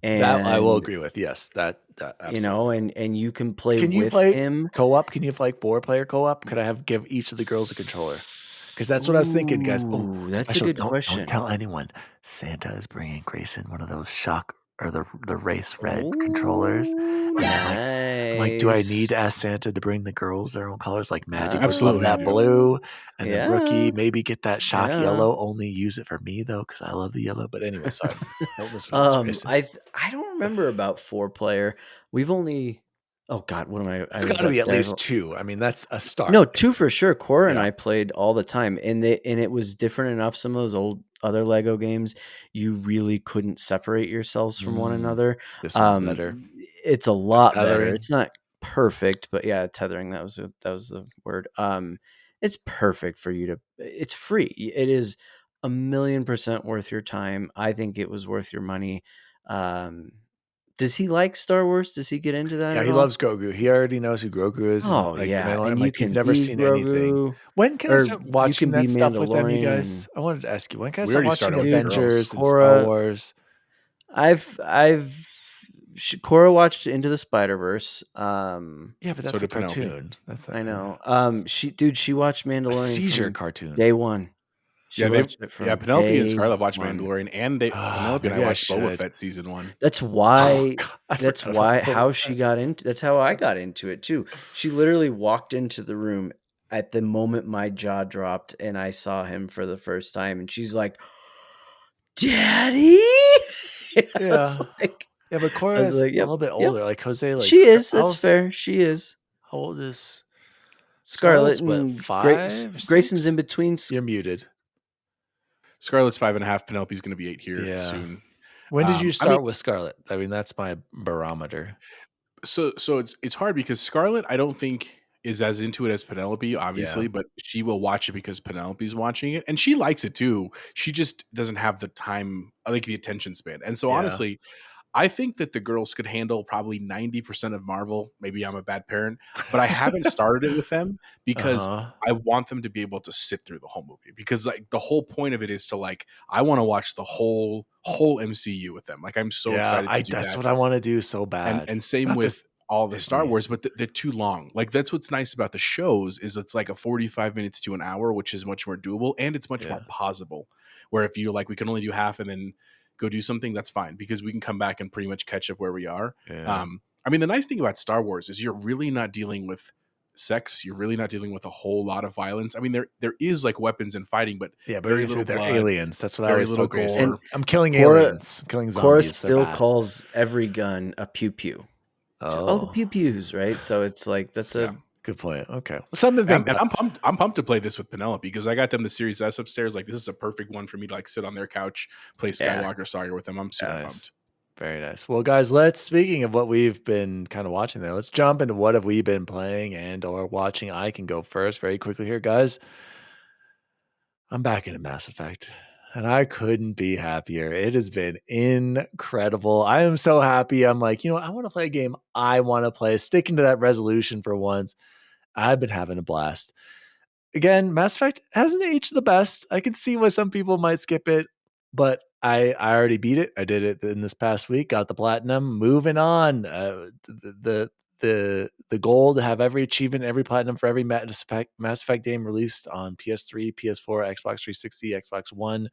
D: And
B: that I will agree with. Yes, that absolutely.
D: and you can play
B: Can you
D: with
B: play
D: him
B: co-op? Can you play 4-player co-op? Could I give each of the girls a controller? Because that's what I was thinking, guys. Oh,
D: that's a good question.
B: Don't tell anyone. Santa is bringing Grayson one of those shock or the race red controllers.
D: Nice.
B: I'm like, do I need to ask Santa to bring the girls their own colors? Like Maddie would
C: Absolutely,
B: love that blue, and then Rookie
D: Yeah.
B: maybe get that shock yellow. Only use it for me though, because I love the yellow. But anyway, sorry. Don't listen to this, Grayson.
D: I don't remember about 4-player. We've only. Oh God, what am I?
B: It's got to be at least 2. I mean, that's a start.
D: No, 2 for sure. Cora and I played all the time, and it was different enough. Some of those old other Lego games, you really couldn't separate yourselves from one another.
B: This one's better.
D: It's a lot better. It's not perfect, but yeah, tethering. That was the word. It's perfect for you to. It's free. It is 1,000,000% worth your time. I think it was worth your money. Does he like Star Wars? Does he get into that?
B: Yeah, he loves Grogu. He already knows who Grogu is.
D: Oh, yeah.
B: And
D: you
B: like,
D: can
B: you've never seen anything. When can I start watching that stuff with them, you guys? I wanted to ask you. When can I start watching Avengers and Star Wars?
D: Cora watched Into the Spider-Verse.
B: Yeah, but that's a cartoon.
D: I know. She watched Mandalorian.
B: A seizure cartoon.
D: Day one.
C: Penelope and Scarlett watched Mandalorian, and Penelope and I watched Boba Fett season 1.
D: That's why. That's how she got into. That's how I got into it too. She literally walked into the room at the moment my jaw dropped, and I saw him for the first time, and she's like, "Daddy."
B: Yeah, but Cora is a little bit older. Like Jose, like
D: she is. That's fair. She is.
B: How old is
D: Scarlett? And
B: 5?
D: Grayson's in between.
B: You're muted.
C: Scarlett's 5.5. Penelope's going to be 8 here soon.
B: When did you start with Scarlett? I mean, that's my barometer.
C: So it's hard because Scarlett, I don't think is as into it as Penelope, obviously, but she will watch it because Penelope's watching it, and she likes it too. She just doesn't have the time, like the attention span. And so honestly, I think that the girls could handle probably 90% of Marvel. Maybe I'm a bad parent, but I haven't started it with them because I want them to be able to sit through the whole movie, because like the whole point of it is to like, I want to watch the whole MCU with them. Like I'm so excited to do that.
B: That's what I want to do so bad.
C: And same with all the Star Wars, but they're too long. Like that's what's nice about the shows is it's like a 45 minutes to an hour, which is much more doable, and it's much more pausable. Where if you're like, we can only do half and then go do something, that's fine, because we can come back and pretty much catch up where we are. I mean, the nice thing about Star Wars is you're really not dealing with sex. You're really not dealing with a whole lot of violence. I mean, there is like weapons and fighting, but
B: Yeah, but
C: very little
B: they're
C: blood,
B: aliens. That's what I
C: very
B: always
C: little
B: tell Grace.
C: gore.
B: I'm killing
D: Cora-
B: aliens. I'm killing
D: Cora
B: zombies. They're
D: still
B: bad.
D: calls every gun a pew pew. Oh, the
B: Oh,
D: pew pews, right? So it's like that's a
B: good point. Okay, well, something to think
C: And
B: about.
C: I'm pumped to play this with Penelope because I got them the Series S upstairs. Like, this is a perfect one for me to like sit on their couch, play Skywalker Saga with them. I'm super pumped.
B: Very nice. Well, guys, speaking of what we've been kind of watching there, let's jump into what have we been playing and or watching. I can go first very quickly here, guys. I'm back into Mass Effect, and I couldn't be happier. It has been incredible. I am so happy. I'm like, I want to play a game I want to play, sticking to that resolution for once. I've been having a blast. Again, Mass Effect hasn't aged the best. I can see why some people might skip it, but I already beat it. I did it in this past week, got the platinum, moving on. The goal to have every achievement, every platinum for every Mass Effect game released on PS3, PS4, Xbox 360, Xbox One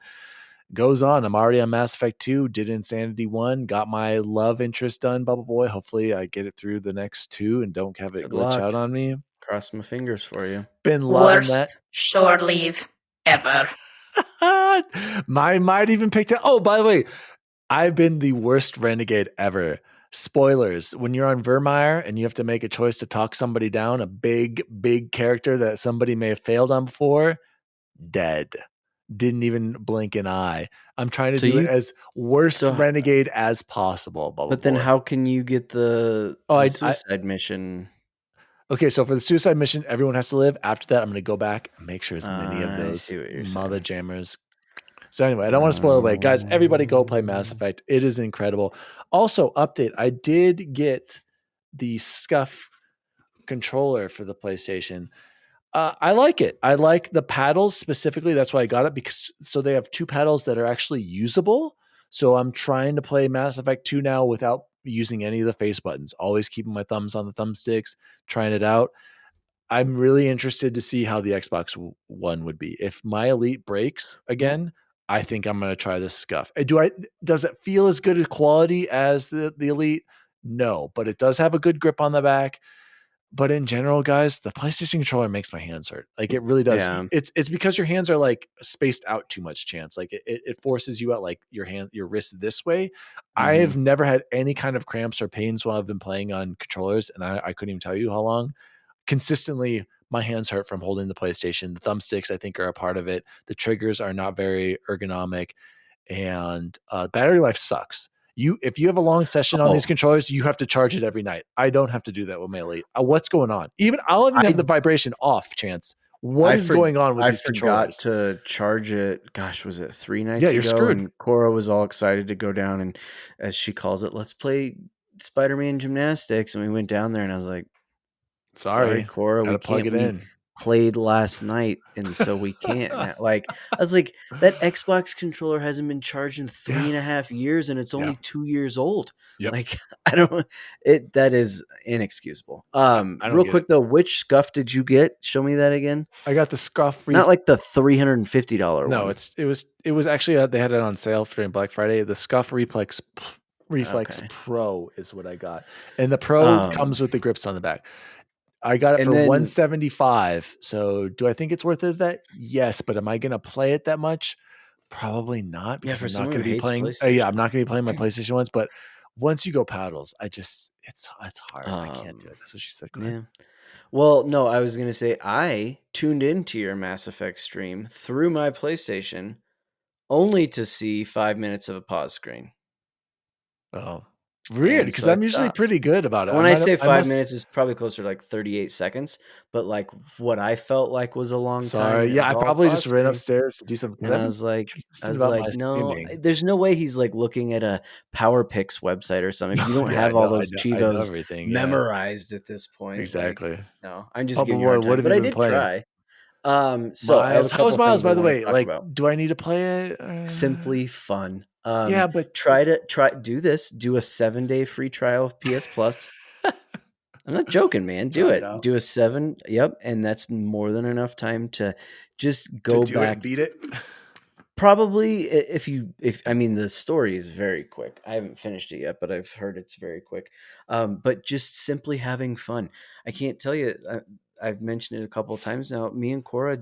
B: goes on. I'm already on Mass Effect 2, did Insanity 1, got my love interest done, Bubble Boy. Hopefully I get it through the next 2 and don't have it
D: Good
B: glitch
D: luck.
B: out on me.
D: Cross my fingers for you.
B: Been loving
G: Worst
B: that.
G: shore leave ever.
B: Mine might even picked it. Oh, by the way, I've been the worst renegade ever. Spoilers. When you're on Vermeer and you have to make a choice to talk somebody down, a big character that somebody may have failed on before, dead. Didn't even blink an eye. I'm trying to do it as worst renegade as possible.
D: But then how can you get the suicide mission?
B: Okay, so for the suicide mission, everyone has to live. After that, I'm going to go back and make sure as many of those mother jammers. So anyway, I don't want to spoil it away. Guys, everybody go play Mass Effect. It is incredible. Also, update. I did get the Scuff controller for the PlayStation. I like it. I like the paddles specifically. That's why I got it, because so they have 2 paddles that are actually usable. So I'm trying to play Mass Effect 2 now without using any of the face buttons, always keeping my thumbs on the thumbsticks, trying it out. I'm really interested to see how the Xbox One would be. If my Elite breaks again, I think I'm going to try this Scuff. Does it feel as good a quality as the Elite? No, but it does have a good grip on the back. But in general, guys, the PlayStation controller makes my hands hurt. Like, it really does.
D: Yeah.
B: It's because your hands are like spaced out too much, Chance. Like it forces you out, like your wrist this way. I have never had any kind of cramps or pains while I've been playing on controllers, and I couldn't even tell you how long. Consistently, my hands hurt from holding the PlayStation. The thumbsticks, I think, are a part of it. The triggers are not very ergonomic, and battery life sucks. If you have a long session on these controllers, you have to charge it every night. I don't have to do that with my Elite. What's going on? I'll even have the vibration off, Chance. What is going on with these controllers?
D: I forgot to charge it. Gosh, was it 3 nights
B: Yeah,
D: ago?
B: you're screwed.
D: And Cora was all excited to go down and, as she calls it, let's play Spider-Man gymnastics. And we went down there, and I was like, sorry, Cora, we
B: plug
D: can't.
B: it in.
D: Played last night, and so we can't now. Like, I was like, that Xbox controller hasn't been charged in 3.5 years, and it's only 2 years old.
C: Yep.
D: Like, that is inexcusable. Real quick though, which Scuff did you get? Show me that again.
B: I got the Scuff.
D: Not like the $350 one.
B: No, it was actually they had it on sale during Black Friday. The Scuff Reflex Pro is what I got, and the Pro comes with the grips on the back. I got it for $175. So do I think it's worth it? That yes, but am I going to play it that much? Probably not. Because I'm not going to be playing. I'm not going to be playing my PlayStation ones. But once you go paddles, it's hard. I can't do it. That's what she said.
D: Yeah. Well, no, I was going to say I tuned into your Mass Effect stream through my PlayStation, only to see 5 minutes of a pause screen.
B: Oh. Weird, because I'm usually pretty good about it.
D: When I say 5 minutes, it's probably closer to like 38 seconds. But like what I felt like was a long time.
B: Sorry, yeah, I probably just ran upstairs to do something.
D: And I was like, no, there's no way he's like looking at a PowerPix website or something. You don't have all those Chivos memorized at this point.
B: Exactly.
D: Like, no, I'm just giving you a hard time. But I did try. So
B: how's Miles, by the way? Like, do I need to play it?
D: Simply fun.
B: Yeah, but
D: do a 7-day free trial of PS Plus. I'm not joking, man. Do it. Do a 7. Yep. And that's more than enough time to just go back
B: and beat it.
D: Probably if the story is very quick. I haven't finished it yet, but I've heard it's very quick. But just simply having fun. I can't tell you. I've mentioned it a couple of times now. Me and Cora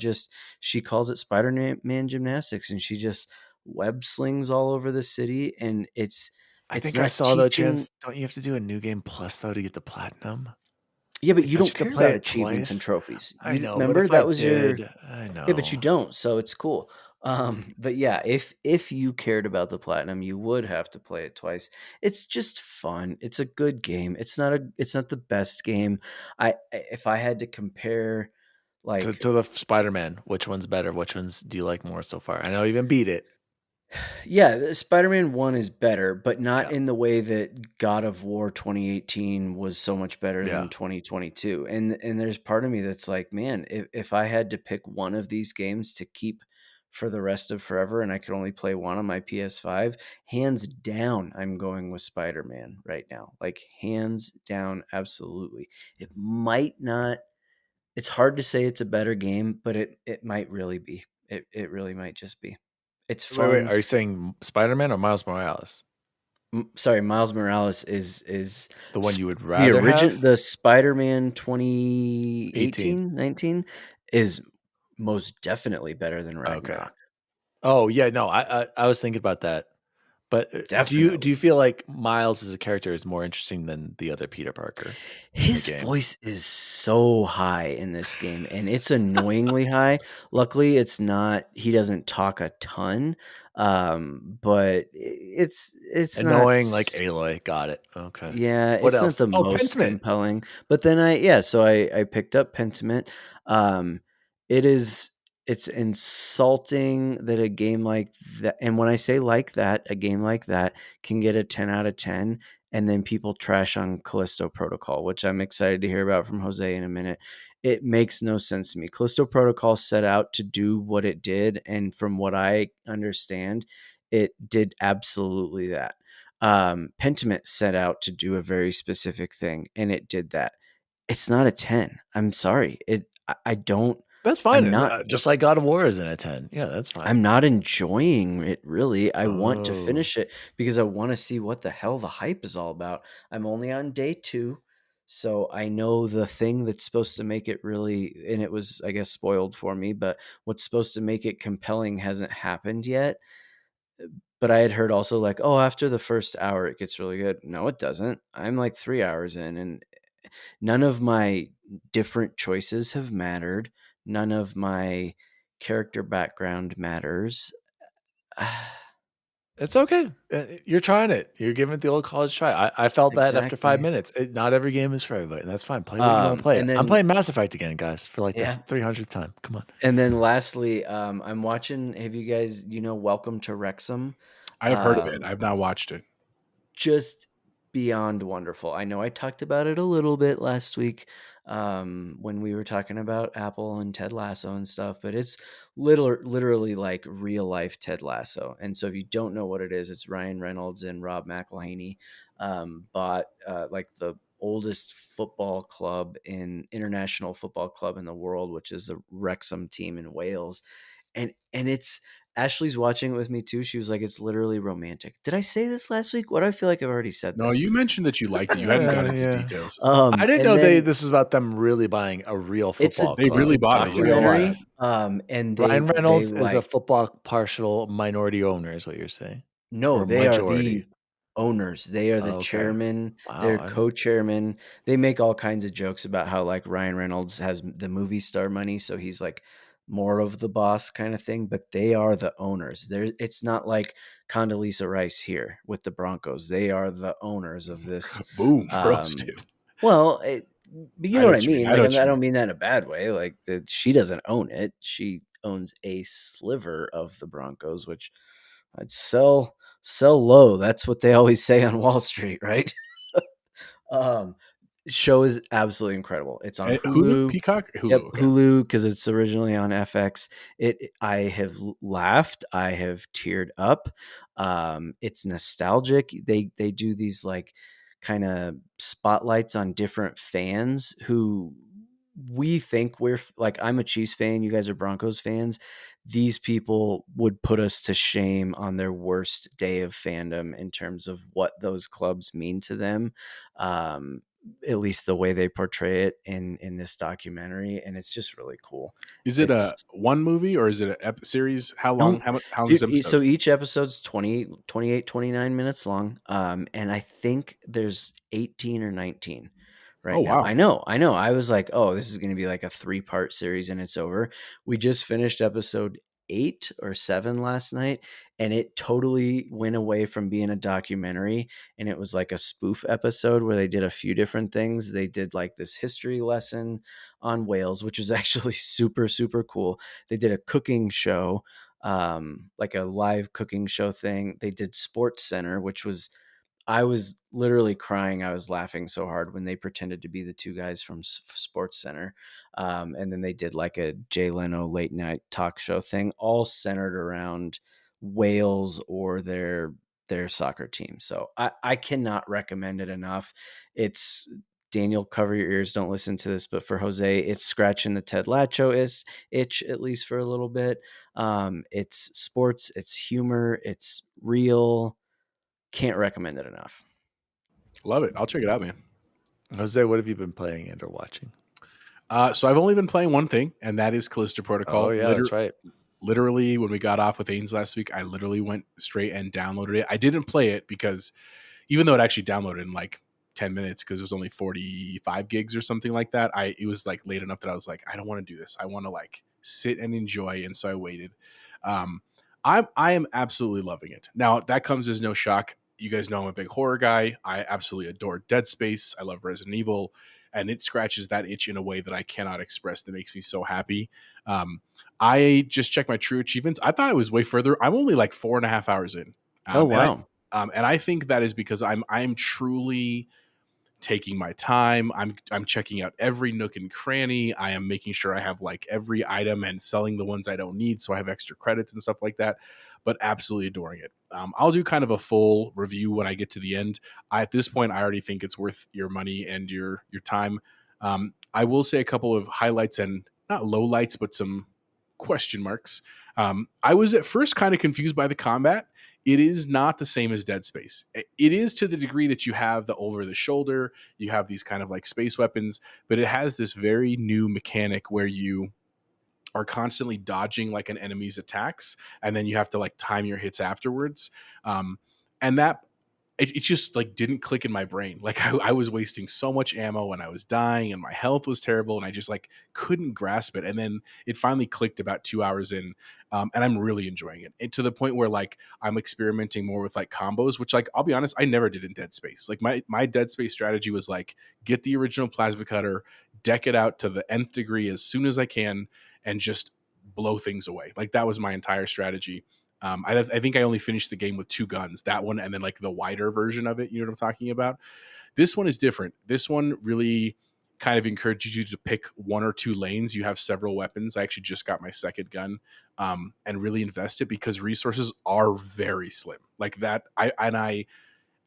D: she calls it Spider-Man gymnastics, and she just web slings all over the city, and it's
B: think I
D: not
B: saw the
D: teaching.
B: chance. Don't you have to do a new game plus though to get the platinum?
D: Yeah, but
B: Like,
D: you
B: don't you
D: don't
B: have to
D: care
B: play
D: about
B: it
D: achievements and
B: twice?
D: trophies.
B: I
D: You
B: know, but
D: remember
B: if I
D: that was your
B: did, I
D: Yeah, but you
B: know.
D: don't, so it's cool. But yeah, if you cared about the platinum, you would have to play it twice. It's just fun. It's a good game. It's not the best game. If I had to compare, like,
B: To the Spider-Man, which one's better? Which ones do you like more so far? I know you even beat it.
D: yeah, the Spider-Man 1 is better, but not
B: Yeah.
D: in the way that God of War 2018 was so much better
B: Yeah.
D: than 2022. And there's part of me that's like, man, if I had to pick one of these games to keep for the rest of forever and I could only play one on my PS5, hands down, I'm going with Spider-Man right now. Like, hands down, absolutely. It might not, it's hard to say it's a better game, but it might really be. It really might just be. It's
B: Wait.
D: fun.
B: Are you saying Spider-Man or Miles Morales?
D: Sorry, Miles Morales is
B: The one you would
D: the
B: rather
D: original,
B: have?
D: the Spider-Man
B: 18.
D: 2018, 19 is most definitely better than
B: Okay.
D: Ragnarok.
B: Oh yeah, no, I was thinking about that. But do you
D: Definitely.
B: feel like Miles as a character is more interesting than the other Peter Parker in the
D: His
B: game?
D: voice is so high in this game, and it's annoyingly high. Luckily, it's not. He doesn't talk a ton, but it's not.
B: Annoying like Aloy. Got it. Okay.
D: Yeah,
B: What
D: it's not
B: else?
D: the
B: Oh,
D: most
B: Pentiment.
D: compelling, but then so I picked up Pentiment. Um, it is it's insulting that a game like that, and when I say like that, a game like that can get a 10 out of 10, and then people trash on Callisto Protocol, which I'm excited to hear about from Jose in a minute. It makes no sense to me. Callisto Protocol set out to do what it did, and from what I understand, it did absolutely that. Pentiment set out to do a very specific thing, and it did that. It's not a 10. I'm sorry. I don't.
B: That's fine.
D: I'm not.
B: Just like God of War isn't a 10. Yeah, that's fine.
D: I'm not enjoying it really. I want to
B: Oh.
D: finish it because I want to see what the hell the hype is all about. I'm only on day 2, so I know the thing that's supposed to make it really, and it was, I guess, spoiled for me, but what's supposed to make it compelling hasn't happened yet. But I had heard also, like, oh, after the first hour it gets really good. No, it doesn't. I'm like 3 hours in, and none of my different choices have mattered. None of my character background matters.
B: It's okay. You're trying it. You're giving it the old college try. I felt that after 5
D: Exactly.
B: minutes. Not every game is for everybody. And that's fine. Play what you want to play.
D: And
B: I'm
D: then
B: playing Mass Effect again, guys, for like
D: yeah.
B: the 300th time. Come on.
D: And then lastly, I'm watching, have you guys, Welcome to Wrexham?
C: I've heard of it. I've not watched it.
D: Just beyond wonderful. I know I talked about it a little bit last week when we were talking about Apple and Ted Lasso and stuff, but it's literally like real life Ted Lasso. And so if you don't know what it is, it's Ryan Reynolds and Rob McElhenney bought like the oldest international football club in the world, which is the Wrexham team in Wales. And it's, Ashley's watching it with me too. She was like, it's literally romantic. Did I say this last week? What do I feel like I've already said
C: No,
D: this?
C: you mentioned that you liked it. You hadn't gone into
B: Yeah.
C: details.
B: I didn't
D: And
B: know
D: then
B: this is about them really buying a real
D: it's
B: football
C: They
B: club.
C: really
D: a
C: bought it, yeah.
B: Real
D: documentary.
B: life.
D: And
B: Ryan
D: they
B: Reynolds is a
D: like,
B: football partial minority owner, is what you're saying.
D: no,
B: Or
D: they are
B: majority.
D: the owners. They are the
B: Okay.
D: chairman.
B: Wow,
D: They're
B: I-
D: co-chairman. They make all kinds of jokes about how like Ryan Reynolds has the movie star money, so he's like more of the boss kind of thing. But they are the owners. It's not like Condoleezza Rice here with the Broncos. They are the owners of this.
C: Boom, roasted.
D: Well, but you
C: I
D: know
C: know
D: what I
C: what you mean.
D: mean.
C: I
D: Like,
C: know
D: I
C: what you
D: don't mean that in a bad way. Like, she doesn't own it. She owns a sliver of the Broncos, which I'd sell low. That's what they always say on Wall Street, right? Show is absolutely incredible. It's on
C: Hulu,
D: Hulu.
C: Peacock, Hulu.
D: Yep,
C: Okay.
D: Hulu, because it's originally on FX. I have laughed. I have teared up. It's nostalgic. They do these like kind of spotlights on different fans who we think we're like, I'm a Chiefs fan, you guys are Broncos fans. These people would put us to shame on their worst day of fandom in terms of what those clubs mean to them. at least the way they portray it in this documentary, and it's just really cool.
C: Is it a
D: It's
C: one movie or is it a series? How long?
D: no,
C: How long is the episode?
D: so each episode's 28, 29 minutes long. And I think there's 18 or 19 right
C: Oh,
D: now.
C: wow.
D: I know. I was like, oh, this is going to be like a 3-part series and it's over. We just finished episode 8 or 7 last night, and it totally went away from being a documentary, and it was like a spoof episode where they did a few different things. They did like this history lesson on whales, which was actually super, super cool. They did a cooking show, like a live cooking show thing. They did Sports Center, which was, I was literally crying. I was laughing so hard when they pretended to be the two guys from Sports Center. And then they did like a Jay Leno late night talk show thing, all centered around Wales or their soccer team. So I cannot recommend it enough. It's Daniel, cover your ears. Don't listen to this, but for Jose, it's scratching the Ted Lasso itch, at least for a little bit. It's sports, it's humor, it's real. Can't recommend it enough.
C: Love it. I'll check it out, man.
B: Jose, what have you been playing and or watching?
C: So I've only been playing one thing, and that is Callisto Protocol.
B: Oh, yeah, that's right.
C: Literally, when we got off with Ains last week, I literally went straight and downloaded it. I didn't play it because even though it actually downloaded in like 10 minutes because it was only 45 gigs or something like that, it was like late enough that I was like, I don't want to do this. I want to like sit and enjoy. And so I waited. I am absolutely loving it. Now, that comes as no shock. You guys know I'm a big horror guy. I absolutely adore Dead Space. I love Resident Evil. And it scratches that itch in a way that I cannot express that makes me so happy. I just checked my true achievements. I thought it was way further. I'm only like 4.5 hours in.
D: Oh, wow.
C: And I think that is because I'm truly taking my time. I'm checking out every nook and cranny. I am making sure I have like every item and selling the ones I don't need, so I have extra credits and stuff like that. But absolutely adoring it. I'll do kind of a full review when I get to the end. At this point, I already think it's worth your money and your time. I will say a couple of highlights and not lowlights, but some question marks. I was at first kind of confused by the combat. It is not the same as Dead Space. It is to the degree that you have the over the shoulder, you have these kind of like space weapons, but it has this very new mechanic where you are constantly dodging like an enemy's attacks, and then you have to like time your hits afterwards. And that it just like didn't click in my brain. Like I was wasting so much ammo when I was dying and my health was terrible and I just like couldn't grasp it. And then it finally clicked about 2 hours in. And I'm really enjoying it. And to the point where like I'm experimenting more with like combos, which like, I'll be honest, I never did in Dead Space. Like my Dead Space strategy was like, get the original plasma cutter, deck it out to the nth degree as soon as I can, and just blow things away. Like that was my entire strategy. I think I only finished the game with 2 guns, that one and then like the wider version of it. You know what I'm talking about? This one is different. This one really kind of encourages you to pick 1 or 2 lanes. You have several weapons. I actually just got my second gun and really invest it because resources are very slim. Like that, I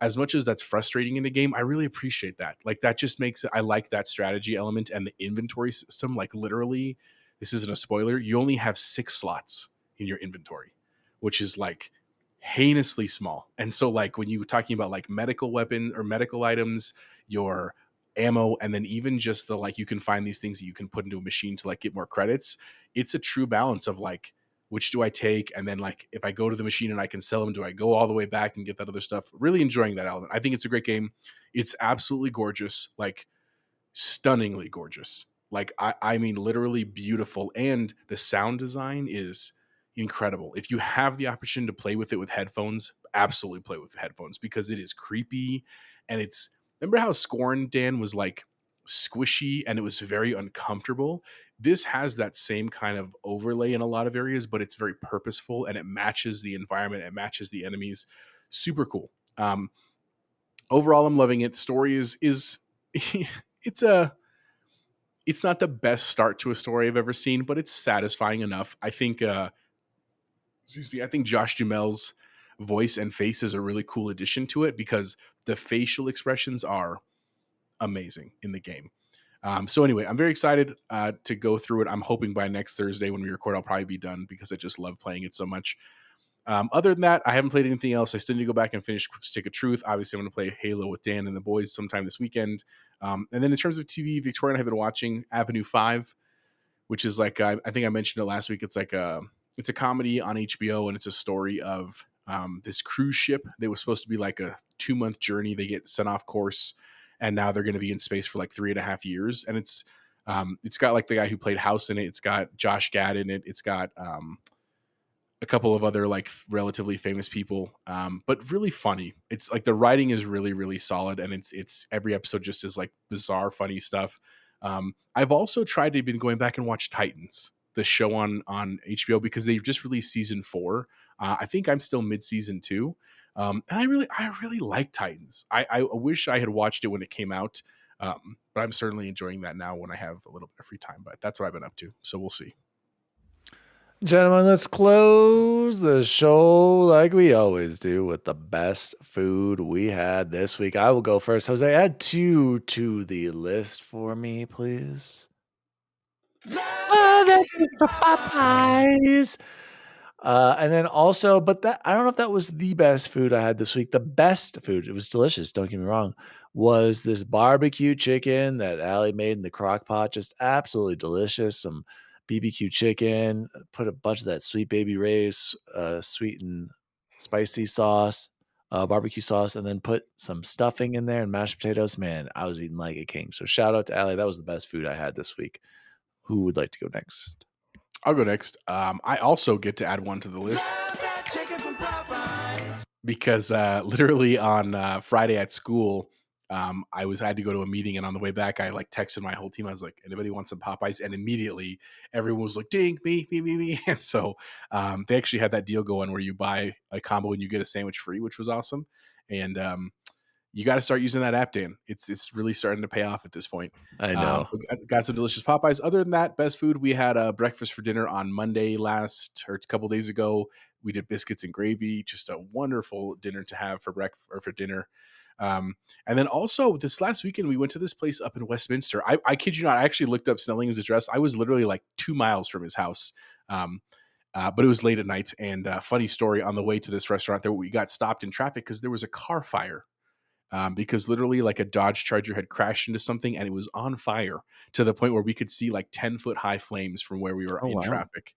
C: as much as that's frustrating in the game, I really appreciate that. Like that just makes it, I like that strategy element and the inventory system. Like literally, this isn't a spoiler, you only have 6 slots in your inventory, which is like heinously small. And so like when you were talking about like medical weapon or medical items, your ammo, and then even just the like you can find these things that you can put into a machine to like get more credits, it's a true balance of like, which do I take? And then like if I go to the machine and I can sell them, do I go all the way back and get that other stuff? Really enjoying that element. I think it's a great game. It's absolutely gorgeous, like stunningly gorgeous. Like I mean literally beautiful, and the sound design is incredible. If you have the opportunity to play with it with headphones, absolutely play with headphones because it is creepy. And it's, remember how Scorn, Dan, was like squishy and it was very uncomfortable? This has that same kind of overlay in a lot of areas, but it's very purposeful and it matches the environment, it matches the enemies. Super cool. Overall, I'm loving it. The story is it's not the best start to a story I've ever seen, but it's satisfying enough. I think I think Josh Duhamel's voice and face is a really cool addition to it because the facial expressions are amazing in the game. So anyway, I'm very excited to go through it. I'm hoping by next Thursday when we record, I'll probably be done because I just love playing it so much. Other than that, I haven't played anything else. I still need to go back and finish Stick of Truth. Obviously, I'm going to play Halo with Dan and the boys sometime this weekend. And then in terms of TV, Victoria and I have been watching Avenue 5, which is like, I think I mentioned it last week. It's like it's a comedy on HBO, and it's a story of this cruise ship that was supposed to be like a 2-month journey. They get sent off course, and now they're going to be in space for like 3.5 years. And it's got like the guy who played House in it. It's got Josh Gad in it. It's got a couple of other like relatively famous people, but really funny. It's like the writing is really, really solid, and it's every episode just is like bizarre, funny stuff. I've also tried to been going back and watch Titans, the show on HBO, because they've just released season 4. I think I'm still mid season 2, and I really like Titans. I wish I had watched it when it came out, but I'm certainly enjoying that now when I have a little bit of free time. But that's what I've been up to. So we'll see.
B: Gentlemen, let's close the show like we always do with the best food we had this week. I will go first. Jose, add 2 to the list for me, please. Oh, that's for Popeyes. And then also, but that I don't know if that was the best food I had this week. The best food, it was delicious, don't get me wrong, was this barbecue chicken that Allie made in the crock pot. Just absolutely delicious. Some BBQ chicken, put a bunch of that Sweet Baby Ray's sweet and spicy sauce, barbecue sauce, and then put some stuffing in there and mashed potatoes. Man, I was eating like a king. So shout out to Allie. That was the best food I had this week. Who would like to go next?
C: I'll go next. I also get to add one to the list because literally on Friday at school, I had to go to a meeting, and on the way back, I like texted my whole team. I was like, "Anybody want some Popeyes?" And immediately, everyone was like, "Ding, me!" And so they actually had that deal going where you buy a combo and you get a sandwich free, which was awesome. And you got to start using that app, Dan. It's really starting to pay off at this point.
B: I know.
C: Got some delicious Popeyes. Other than that, best food, we had breakfast for dinner on Monday a couple days ago. We did biscuits and gravy, just a wonderful dinner to have for breakfast or for dinner. And then also this last weekend, we went to this place up in Westminster. I kid you not, I actually looked up Snelling's address. I was literally like 2 miles from his house. But it was late at night, and funny story, on the way to this restaurant there, we got stopped in traffic because there was a car fire. Because literally like a Dodge Charger had crashed into something and it was on fire to the point where we could see like 10-foot high flames from where we were in traffic.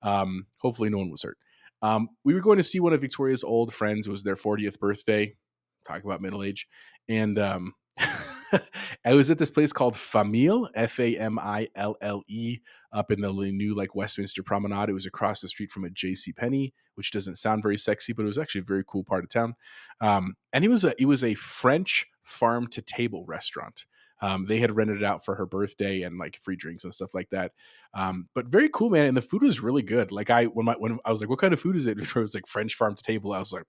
C: Hopefully no one was hurt. We were going to see one of Victoria's old friends. It was their 40th birthday. Talk about middle age. And I was at this place called Famille, Famille, up in the new like Westminster Promenade. It was across the street from a JCPenney, which doesn't sound very sexy, but it was actually a very cool part of town. And it was a French farm to table restaurant. They had rented it out for her birthday and like free drinks and stuff like that. But very cool, man. And the food was really good. Like when I was like, "What kind of food is it?" It was like French farm to table. I was like,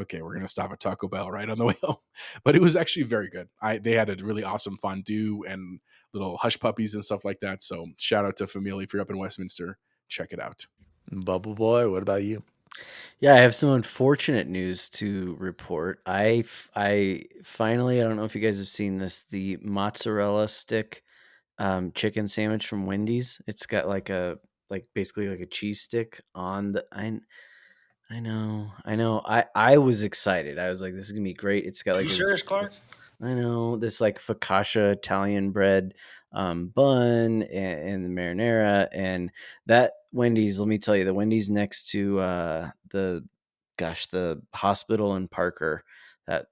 C: okay, we're gonna stop at Taco Bell right on the way home. But it was actually very good. They had a really awesome fondue and little hush puppies and stuff like that. So shout out to Family if you're up in Westminster. Check it out.
B: Bubble Boy, what about you?
D: Yeah, I have some unfortunate news to report. I finally, I don't know if you guys have seen this, the mozzarella stick chicken sandwich from Wendy's. It's got basically like a cheese stick on the. I know. I was excited. I was like, "This is gonna be great." It's got like I know this like focaccia Italian bread bun and the marinara, and that Wendy's. Let me tell you, the Wendy's next to the hospital in Parker, that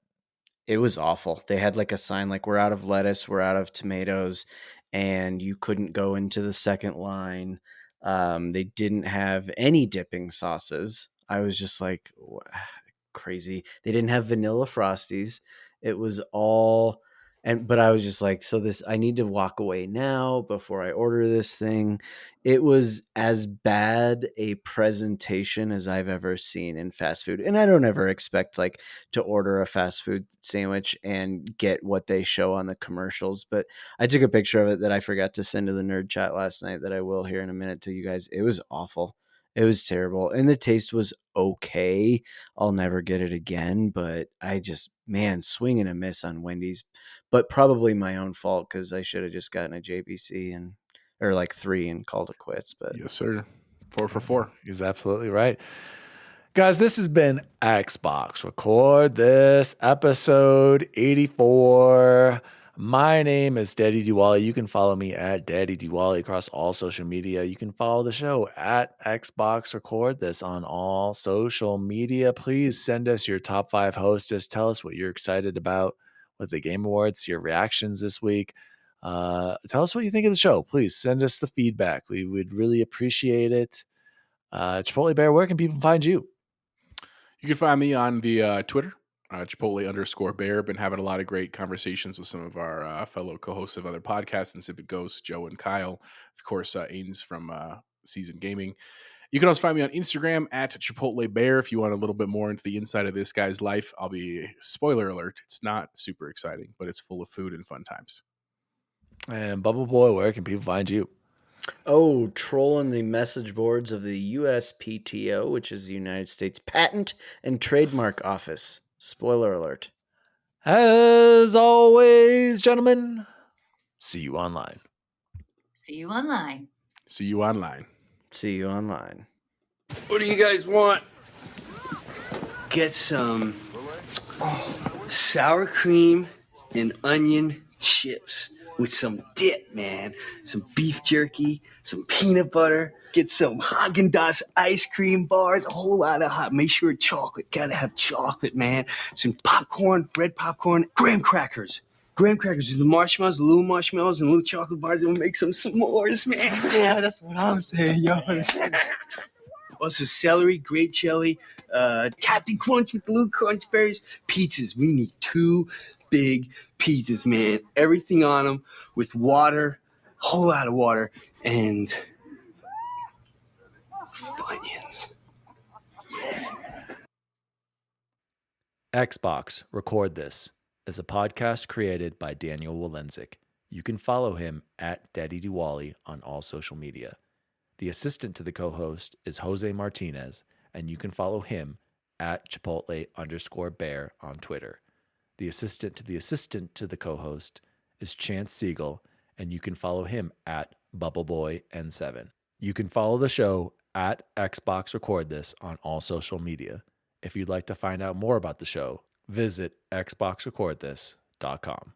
D: it was awful. They had like a sign like, "We're out of lettuce, we're out of tomatoes," and you couldn't go into the second line. They didn't have any dipping sauces. I was just like, crazy. They didn't have vanilla Frosties. It was all, but I was just like, I need to walk away now before I order this thing. It was as bad a presentation as I've ever seen in fast food. And I don't ever expect like to order a fast food sandwich and get what they show on the commercials. But I took a picture of it that I forgot to send to the nerd chat last night that I will here in a minute to you guys. It was awful. It was terrible. And the taste was okay. I'll never get it again, but I just, man, swing and a miss on Wendy's, but probably my own fault because I should have just gotten a JBC or like 3 and called it quits. But
C: yes, sir. 4 for 4.
B: He's absolutely right. Guys, this has been Xbox Record This, episode 84. My name is Daddy Diwali. You can follow me at Daddy Diwali across all social media. You can follow the show at Xbox Record This on all social media. Please send us your top 5 hostess. Tell us what you're excited about with the Game Awards, your reactions this week. Tell us what you think of the show. Please send us the feedback. We would really appreciate it. Chipotle Bear, where can people find you?
C: You can find me on the Twitter, Chipotle_Bear. Been having a lot of great conversations with some of our fellow co-hosts of other podcasts, and Sip It Ghost, Joe and Kyle. Of course, Ains from Seasoned Gaming. You can also find me on Instagram at Chipotle Bear if you want a little bit more into the inside of this guy's life. I'll be, spoiler alert, it's not super exciting, but it's full of food and fun times.
B: And Bubble Boy, where can people find you?
D: Oh, trolling the message boards of the USPTO, which is the United States Patent and Trademark Office. Spoiler alert.
B: As always, gentlemen, see you online.
A: See you online.
C: See you online.
D: See you online.
H: What do you guys want? Get some sour cream and onion chips with some dip, man. Some beef jerky, some peanut butter. Get some Haagen-Dazs ice cream bars, a whole lot of hot. Make sure chocolate. Gotta have chocolate, man. Some popcorn, bread popcorn, graham crackers. Graham crackers, the marshmallows, the little marshmallows, and little chocolate bars. We'll make some s'mores, man. Yeah, that's what I'm saying, yo. Also, celery, grape jelly, Captain Crunch with the little crunch berries. Pizzas. We need 2 big pizzas, man. Everything on them with water, whole lot of water, and Funyuns.
B: Xbox Record This is a podcast created by Daniel Walenzik. You can follow him at Daddy Diwali on all social media. The assistant to the co-host is Jose Martinez, and you can follow him at Chipotle_Bear on Twitter. The assistant to the co-host is Chance Siegel, and you can follow him at BubbleBoyN7. You can follow the show at Xbox Record This on all social media. If you'd like to find out more about the show, visit xboxrecordthis.com.